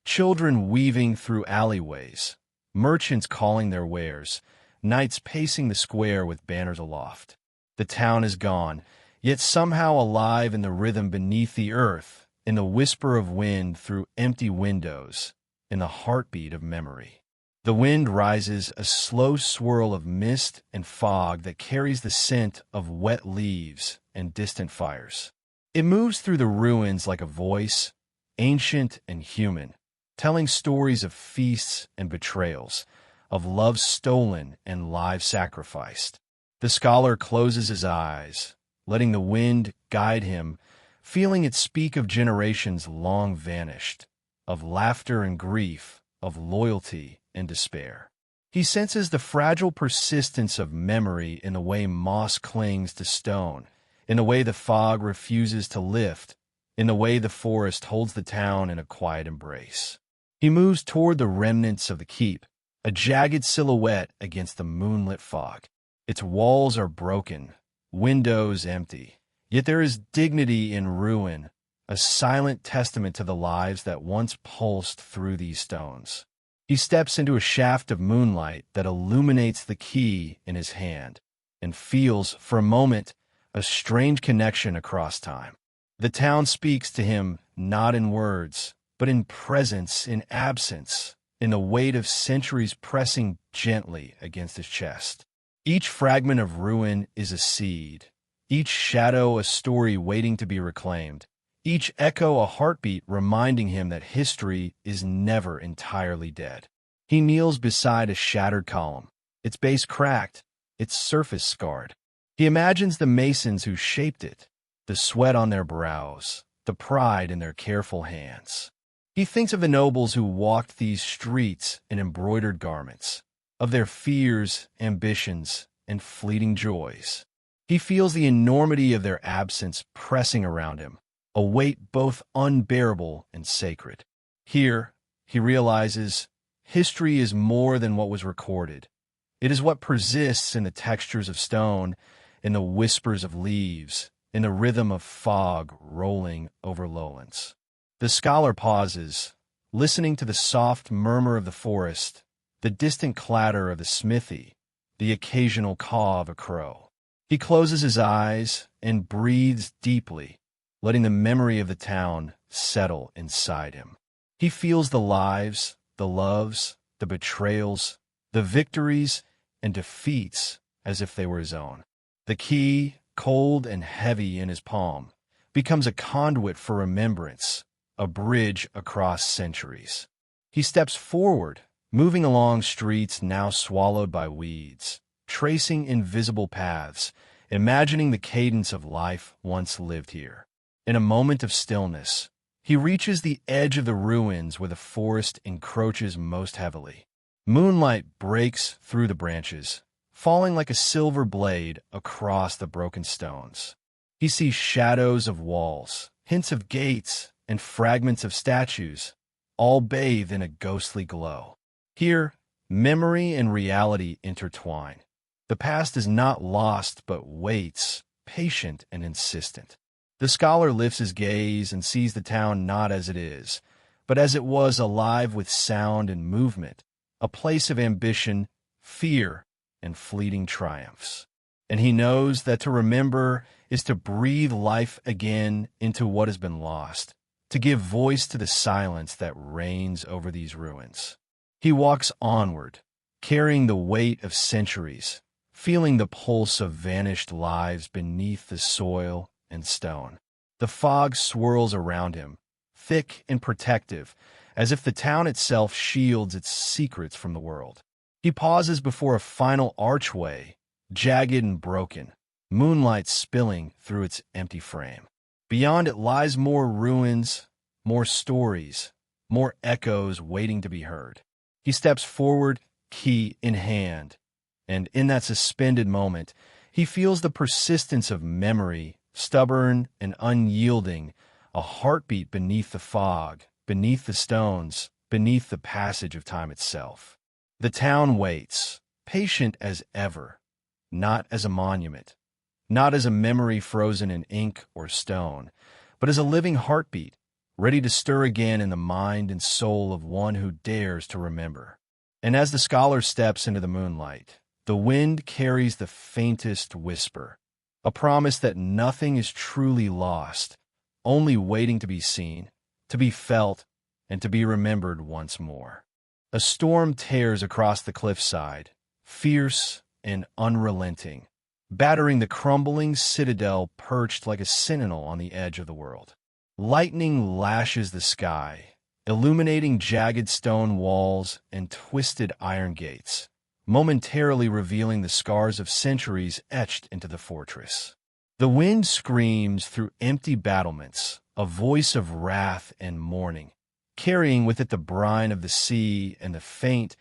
[SPEAKER 1] Children weaving through alleyways, merchants calling their wares, knights pacing the square with banners aloft. The town is gone, yet somehow alive in the rhythm beneath the earth, in the whisper of wind through empty windows, in the heartbeat of memory. The wind rises, a slow swirl of mist and fog that carries the scent of wet leaves and distant fires. It moves through the ruins like a voice, ancient and human, telling stories of feasts and betrayals, of love stolen and lives sacrificed. The scholar closes his eyes, letting the wind guide him, feeling it speak of generations long vanished, of laughter and grief, of loyalty and despair. He senses the fragile persistence of memory in the way moss clings to stone, in the way the fog refuses to lift, in the way the forest holds the town in a quiet embrace. He moves toward the remnants of the keep, a jagged silhouette against the moonlit fog. Its walls are broken, windows empty, yet there is dignity in ruin, a silent testament to the lives that once pulsed through these stones. He steps into a shaft of moonlight that illuminates the key in his hand, and feels, for a moment, a strange connection across time. The town speaks to him not in words, but in presence, in absence, in the weight of centuries pressing gently against his chest. Each fragment of ruin is a seed, each shadow a story waiting to be reclaimed, each echo a heartbeat reminding him that history is never entirely dead. He kneels beside a shattered column, its base cracked, its surface scarred. He imagines the masons who shaped it, the sweat on their brows, the pride in their careful hands. He thinks of the nobles who walked these streets in embroidered garments, of their fears, ambitions, and fleeting joys. He feels the enormity of their absence pressing around him, a weight both unbearable and sacred. Here, he realizes, history is more than what was recorded. It is what persists in the textures of stone, in the whispers of leaves, in the rhythm of fog rolling over lowlands. The scholar pauses, listening to the soft murmur of the forest, the distant clatter of the smithy, the occasional caw of a crow. He closes his eyes and breathes deeply, letting the memory of the town settle inside him. He feels the lives, the loves, the betrayals, the victories and defeats as if they were his own. The key, cold and heavy in his palm, becomes a conduit for remembrance, a bridge across centuries. He steps forward, moving along streets now swallowed by weeds, tracing invisible paths, imagining the cadence of life once lived here. In a moment of stillness, he reaches the edge of the ruins where the forest encroaches most heavily. Moonlight breaks through the branches, falling like a silver blade across the broken stones. He sees shadows of walls, hints of gates, and fragments of statues, all bathed in a ghostly glow. Here, memory and reality intertwine. The past is not lost but waits, patient and insistent. The scholar lifts his gaze and sees the town not as it is, but as it was, alive with sound and movement, a place of ambition, fear, and fleeting triumphs. And he knows that to remember is to breathe life again into what has been lost, to give voice to the silence that reigns over these ruins. He walks onward, carrying the weight of centuries, feeling the pulse of vanished lives beneath the soil and stone. The fog swirls around him, thick and protective, as if the town itself shields its secrets from the world. He pauses before a final archway, jagged and broken, moonlight spilling through its empty frame. Beyond it lies more ruins, more stories, more echoes waiting to be heard. He steps forward, key in hand, and in that suspended moment, he feels the persistence of memory, stubborn and unyielding, a heartbeat beneath the fog, beneath the stones, beneath the passage of time itself. The town waits, patient as ever, not as a monument, not as a memory frozen in ink or stone, but as a living heartbeat, ready to stir again in the mind and soul of one who dares to remember. And as the scholar steps into the moonlight, the wind carries the faintest whisper, a promise that nothing is truly lost, only waiting to be seen, to be felt, and to be remembered once more. A storm tears across the cliffside, fierce and unrelenting, battering the crumbling citadel perched like a sentinel on the edge of the world. Lightning lashes the sky, illuminating jagged stone walls and twisted iron gates, momentarily revealing the scars of centuries etched into the fortress. The wind screams through empty battlements, a voice of wrath and mourning, carrying with it the brine of the sea and the faint,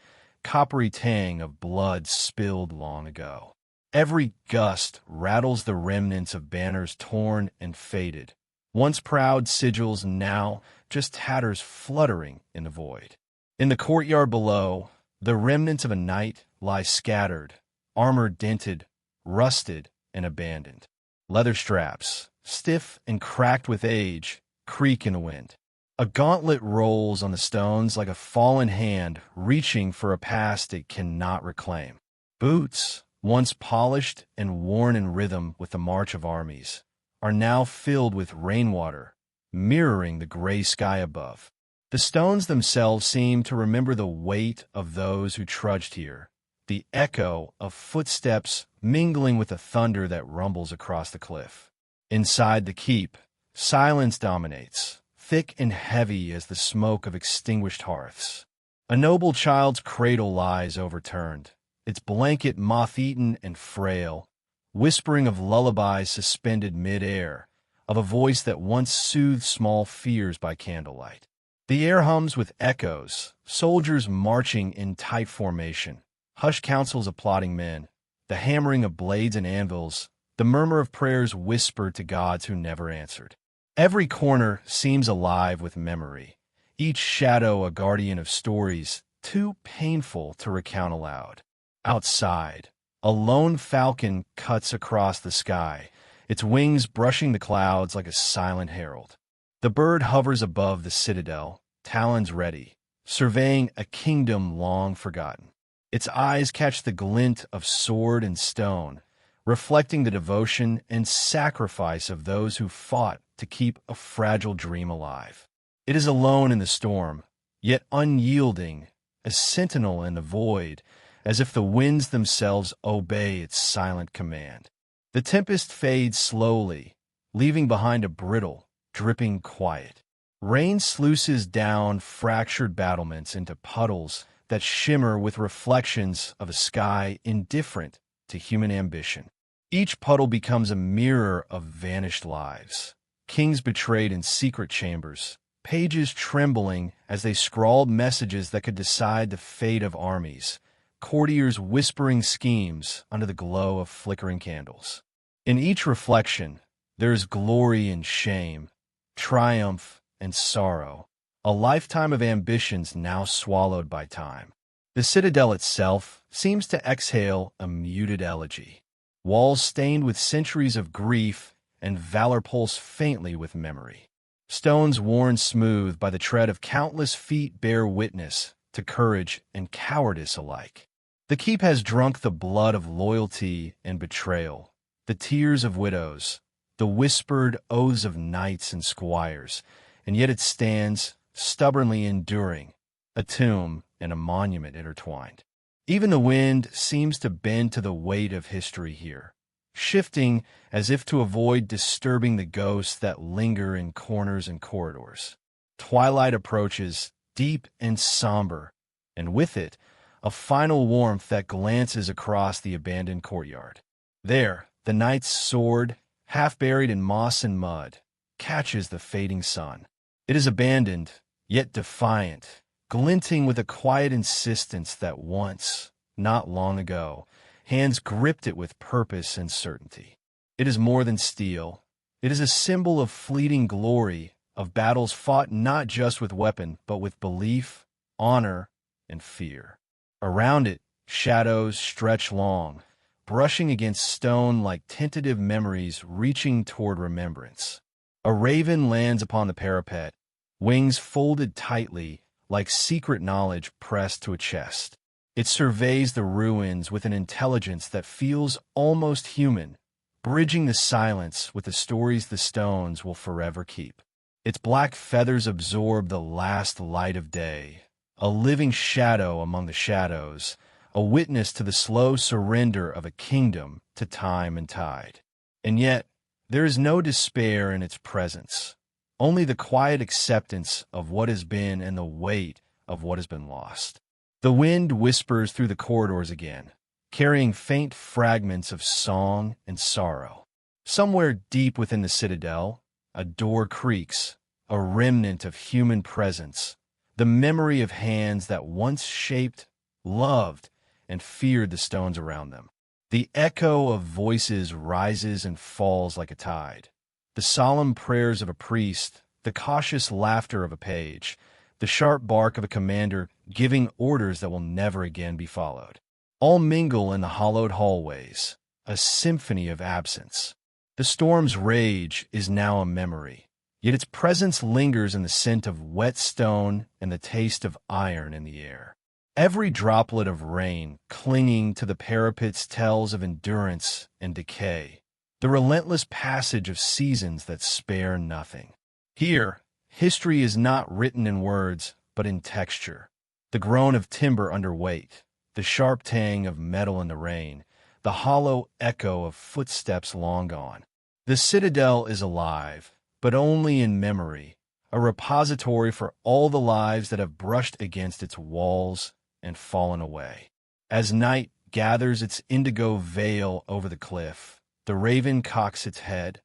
[SPEAKER 1] coppery tang of blood spilled long ago. Every gust rattles the remnants of banners torn and faded, once proud sigils, now just tatters fluttering in the void. In the courtyard below, the remnants of a knight lie scattered, armor dented, rusted, and abandoned. Leather straps, stiff and cracked with age, creak in the wind. A gauntlet rolls on the stones like a fallen hand reaching for a past it cannot reclaim. Boots, once polished and worn in rhythm with the march of armies, are now filled with rainwater, mirroring the gray sky above. The stones themselves seem to remember the weight of those who trudged here, the echo of footsteps mingling with the thunder that rumbles across the cliff. Inside the keep, silence dominates, thick and heavy as the smoke of extinguished hearths. A noble child's cradle lies overturned, its blanket moth-eaten and frail, whispering of lullabies suspended mid-air, of a voice that once soothed small fears by candlelight. The air hums with echoes, soldiers marching in tight formation, hushed councils of plotting men, the hammering of blades and anvils, the murmur of prayers whispered to gods who never answered. Every corner seems alive with memory, each shadow a guardian of stories too painful to recount aloud. Outside, a lone falcon cuts across the sky, its wings brushing the clouds like a silent herald. The bird hovers above the citadel, talons ready, surveying a kingdom long forgotten. Its eyes catch the glint of sword and stone, reflecting the devotion and sacrifice of those who fought to keep a fragile dream alive. It is alone in the storm, yet unyielding, a sentinel in the void, as if the winds themselves obey its silent command. The tempest fades slowly, leaving behind a brittle, dripping quiet. Rain sluices down fractured battlements into puddles that shimmer with reflections of a sky indifferent to human ambition. Each puddle becomes a mirror of vanished lives, kings betrayed in secret chambers, pages trembling as they scrawled messages that could decide the fate of armies, courtiers whispering schemes under the glow of flickering candles. In each reflection, there is glory and shame, triumph and sorrow, a lifetime of ambitions now swallowed by time. The citadel itself seems to exhale a muted elegy. Walls stained with centuries of grief and valor pulse faintly with memory. Stones worn smooth by the tread of countless feet bear witness to courage and cowardice alike. The keep has drunk the blood of loyalty and betrayal, the tears of widows, the whispered oaths of knights and squires, and yet it stands, stubbornly enduring, a tomb and a monument intertwined. Even the wind seems to bend to the weight of history here, shifting as if to avoid disturbing the ghosts that linger in corners and corridors. Twilight approaches, deep and somber, and with it, a final warmth that glances across the abandoned courtyard. There, the knight's sword, half buried in moss and mud, catches the fading sun. It is abandoned, yet defiant, glinting with a quiet insistence that once, not long ago, hands gripped it with purpose and certainty. It is more than steel. It is a symbol of fleeting glory, of battles fought not just with weapon, but with belief, honor, and fear. Around it, shadows stretch long, brushing against stone like tentative memories reaching toward remembrance. A raven lands upon the parapet, wings folded tightly like secret knowledge pressed to a chest. It surveys the ruins with an intelligence that feels almost human, bridging the silence with the stories the stones will forever keep. Its black feathers absorb the last light of day, a living shadow among the shadows, a witness to the slow surrender of a kingdom to time and tide. And yet, there is no despair in its presence, only the quiet acceptance of what has been and the weight of what has been lost. The wind whispers through the corridors again, carrying faint fragments of song and sorrow. Somewhere deep within the citadel, a door creaks, a remnant of human presence, the memory of hands that once shaped, loved, and feared the stones around them. The echo of voices rises and falls like a tide. The solemn prayers of a priest, the cautious laughter of a page, the sharp bark of a commander giving orders that will never again be followed. All mingle in the hollowed hallways, a symphony of absence. The storm's rage is now a memory, yet its presence lingers in the scent of wet stone and the taste of iron in the air. Every droplet of rain clinging to the parapets tells of endurance and decay, the relentless passage of seasons that spare nothing. Here, history is not written in words, but in texture. The groan of timber under weight, the sharp tang of metal in the rain, the hollow echo of footsteps long gone. The citadel is alive, but only in memory, a repository for all the lives that have brushed against its walls and fallen away. As night gathers its indigo veil over the cliff, the raven cocks its head,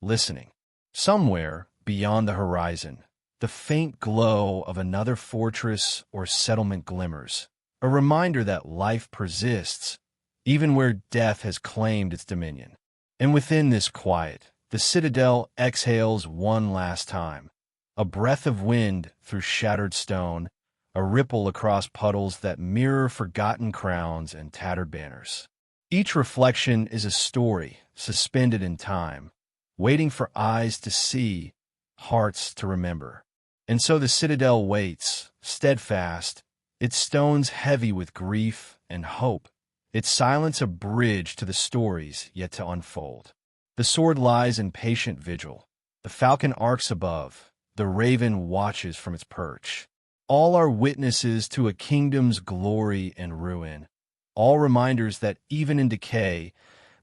[SPEAKER 1] listening. Somewhere, beyond the horizon, the faint glow of another fortress or settlement glimmers, a reminder that life persists, even where death has claimed its dominion. And within this quiet, the citadel exhales one last time, a breath of wind through shattered stone, a ripple across puddles that mirror forgotten crowns and tattered banners. Each reflection is a story suspended in time, waiting for eyes to see, hearts to remember. And so the citadel waits, steadfast, its stones heavy with grief and hope, its silence a bridge to the stories yet to unfold. The sword lies in patient vigil, the falcon arcs above, the raven watches from its perch. All are witnesses to a kingdom's glory and ruin, all reminders that even in decay,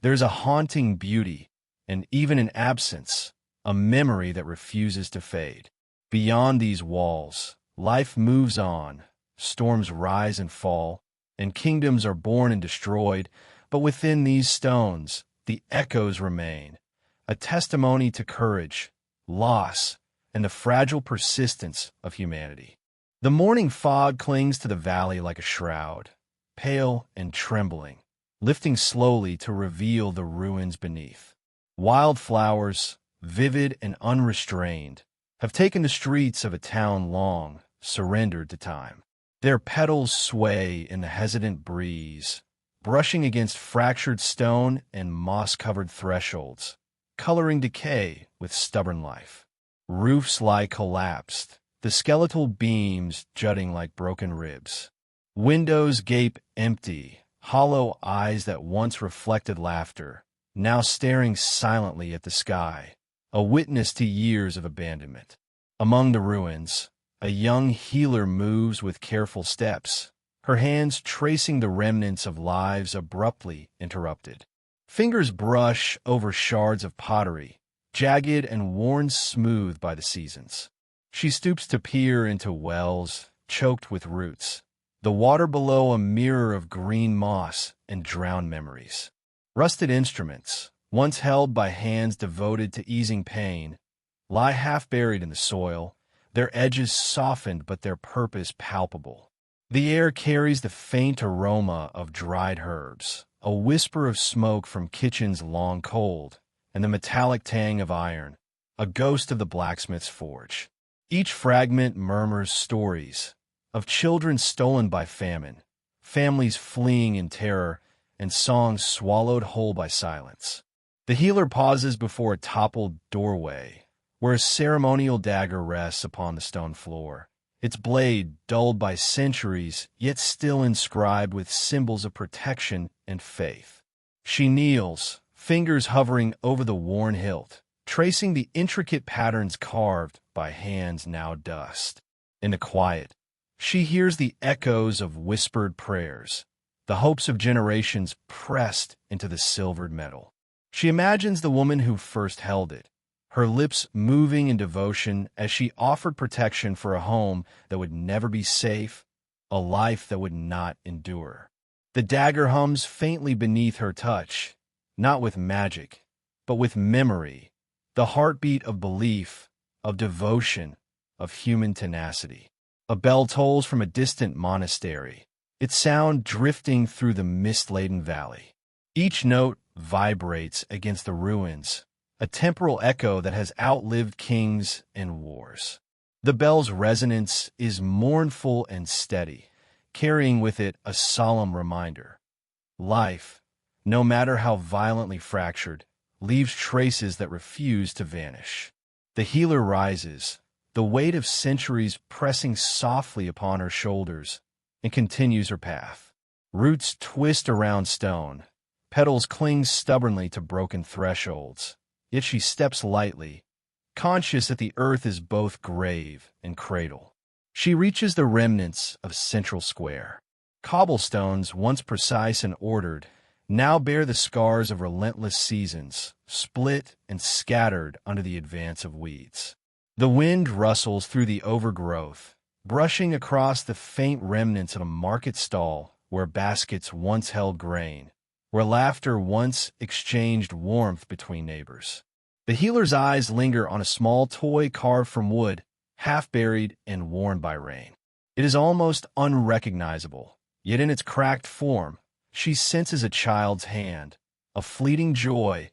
[SPEAKER 1] there's a haunting beauty, and even in absence, a memory that refuses to fade. Beyond these walls, life moves on, storms rise and fall, and kingdoms are born and destroyed, but within these stones, the echoes remain, a testimony to courage, loss, and the fragile persistence of humanity. The morning fog clings to the valley like a shroud, pale and trembling, lifting slowly to reveal the ruins beneath. Wildflowers, vivid and unrestrained, have taken the streets of a town long surrendered to time. Their petals sway in the hesitant breeze, brushing against fractured stone and moss-covered thresholds, coloring decay with stubborn life. Roofs lie collapsed, the skeletal beams jutting like broken ribs. Windows gape empty, hollow eyes that once reflected laughter, now staring silently at the sky, a witness to years of abandonment. Among the ruins, a young healer moves with careful steps, her hands tracing the remnants of lives abruptly interrupted. Fingers brush over shards of pottery, jagged and worn smooth by the seasons. She stoops to peer into wells choked with roots, the water below a mirror of green moss and drowned memories. Rusted instruments, once held by hands devoted to easing pain, lie half buried in the soil, their edges softened but their purpose palpable. The air carries the faint aroma of dried herbs, a whisper of smoke from kitchens long cold, and the metallic tang of iron, a ghost of the blacksmith's forge. Each fragment murmurs stories of children stolen by famine, families fleeing in terror, and songs swallowed whole by silence. The healer pauses before a toppled doorway, where a ceremonial dagger rests upon the stone floor, its blade dulled by centuries, yet still inscribed with symbols of protection and faith. She kneels, fingers hovering over the worn hilt, tracing the intricate patterns carved by hands now dust. In the quiet, she hears the echoes of whispered prayers, the hopes of generations pressed into the silvered metal. She imagines the woman who first held it, her lips moving in devotion as she offered protection for a home that would never be safe, a life that would not endure. The dagger hums faintly beneath her touch, not with magic, but with memory, the heartbeat of belief, of devotion, of human tenacity. A bell tolls from a distant monastery, its sound drifting through the mist-laden valley. Each note vibrates against the ruins, a temporal echo that has outlived kings and wars. The bell's resonance is mournful and steady, carrying with it a solemn reminder. Life, no matter how violently fractured, leaves traces that refuse to vanish. The healer rises, the weight of centuries pressing softly upon her shoulders, and continues her path. Roots twist around stone, petals cling stubbornly to broken thresholds, yet she steps lightly, conscious that the earth is both grave and cradle. She reaches the remnants of Central Square. Cobblestones, once precise and ordered, now bear the scars of relentless seasons, split and scattered under the advance of weeds. The wind rustles through the overgrowth, brushing across the faint remnants of a market stall where baskets once held grain, where laughter once exchanged warmth between neighbors. The healer's eyes linger on a small toy carved from wood, half buried and worn by rain. It is almost unrecognizable, yet in its cracked form, she senses a child's hand, a fleeting joy,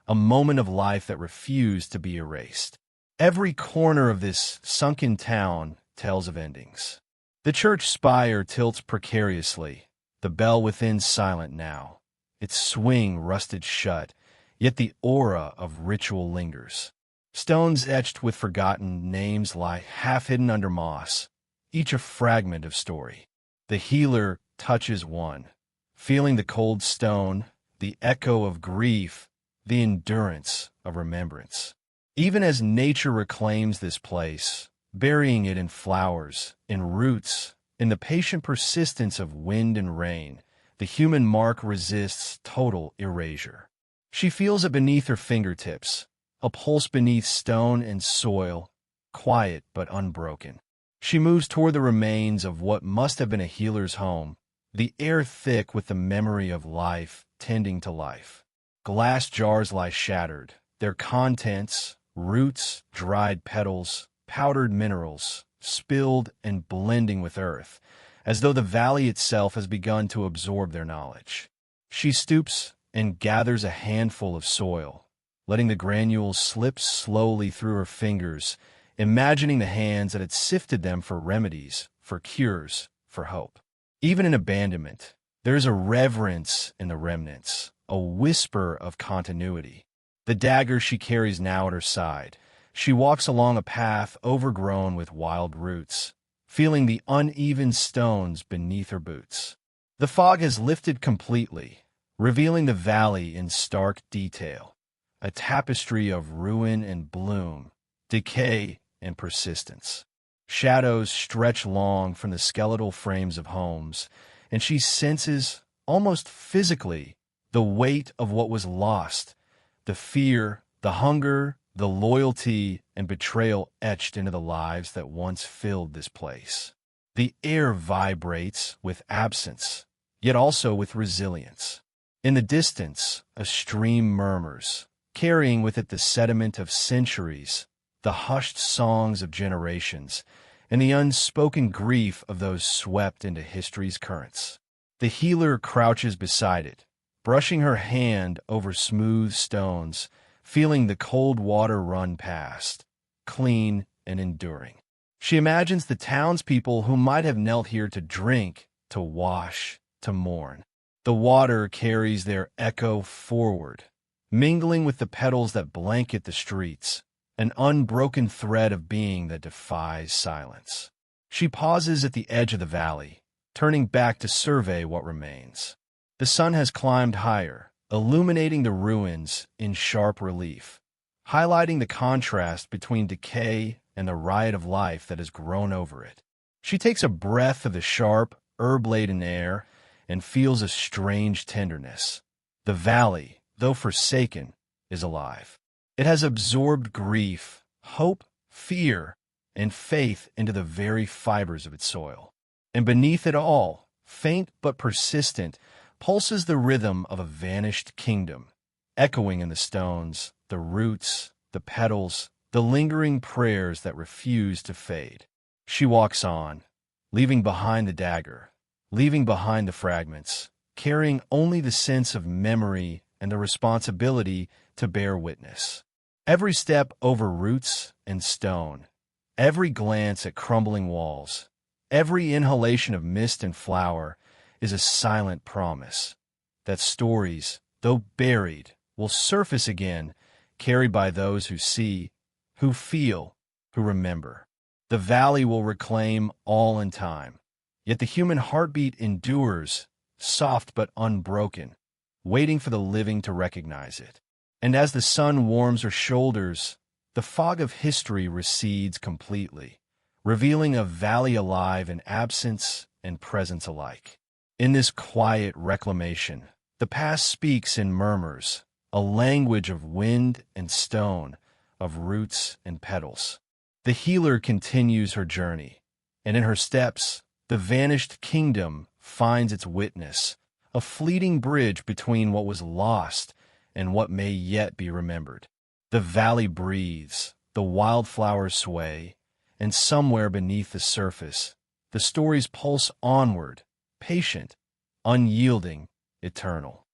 [SPEAKER 1] a moment of life that refused to be erased. Every corner of this sunken town tells of endings. The church spire tilts precariously, the bell within silent now, its swing rusted shut, yet the aura of ritual lingers. Stones etched with forgotten names lie half-hidden under moss, each a fragment of story. The healer touches one, feeling the cold stone, the echo of grief, the endurance of remembrance. Even as nature reclaims this place, burying it in flowers, in roots, in the patient persistence of wind and rain, the human mark resists total erasure. She feels it beneath her fingertips, a pulse beneath stone and soil, quiet but unbroken. She moves toward the remains of what must have been a healer's home, the air thick with the memory of life tending to life. Glass jars lie shattered, their contents, roots, dried petals, powdered minerals, spilled and blending with earth, as though the valley itself has begun to absorb their knowledge. She stoops and gathers a handful of soil, letting the granules slip slowly through her fingers, imagining the hands that had sifted them for remedies, for cures, for hope. Even in abandonment, there is a reverence in the remnants, a whisper of continuity. The dagger she carries now at her side, she walks along a path overgrown with wild roots, feeling the uneven stones beneath her boots. The fog has lifted completely, revealing the valley in stark detail, a tapestry of ruin and bloom, decay and persistence. Shadows stretch long from the skeletal frames of homes, and she senses, almost physically, the weight of what was lost, the fear, the hunger, the loyalty, and betrayal etched into the lives that once filled this place. The air vibrates with absence, yet also with resilience. In the distance, a stream murmurs, carrying with it the sediment of centuries, the hushed songs of generations, and the unspoken grief of those swept into history's currents. The healer crouches beside it, brushing her hand over smooth stones, feeling the cold water run past, clean and enduring. She imagines the townspeople who might have knelt here to drink, to wash, to mourn. The water carries their echo forward, mingling with the petals that blanket the streets, an unbroken thread of being that defies silence. She pauses at the edge of the valley, turning back to survey what remains. The sun has climbed higher, illuminating the ruins in sharp relief, highlighting the contrast between decay and the riot of life that has grown over it. She takes a breath of the sharp, herb-laden air and feels a strange tenderness. The valley, though forsaken, is alive. It has absorbed grief, hope, fear, and faith into the very fibers of its soil. And beneath it all, faint but persistent, pulses the rhythm of a vanished kingdom, echoing in the stones, the roots, the petals, the lingering prayers that refuse to fade. She walks on, leaving behind the dagger, leaving behind the fragments, carrying only the sense of memory and the responsibility to bear witness. Every step over roots and stone, every glance at crumbling walls, every inhalation of mist and flower is a silent promise that stories, though buried, will surface again, carried by those who see, who feel, who remember. The valley will reclaim all in time, yet the human heartbeat endures, soft but unbroken, waiting for the living to recognize it. And as the sun warms her shoulders, the fog of history recedes completely, revealing a valley alive in absence and presence alike. In this quiet reclamation, the past speaks in murmurs, a language of wind and stone, of roots and petals. The healer continues her journey, and in her steps, the vanished kingdom finds its witness, a fleeting bridge between what was lost and what may yet be remembered. The valley breathes, the wildflowers sway, and somewhere beneath the surface, the stories pulse onward, patient, unyielding, eternal.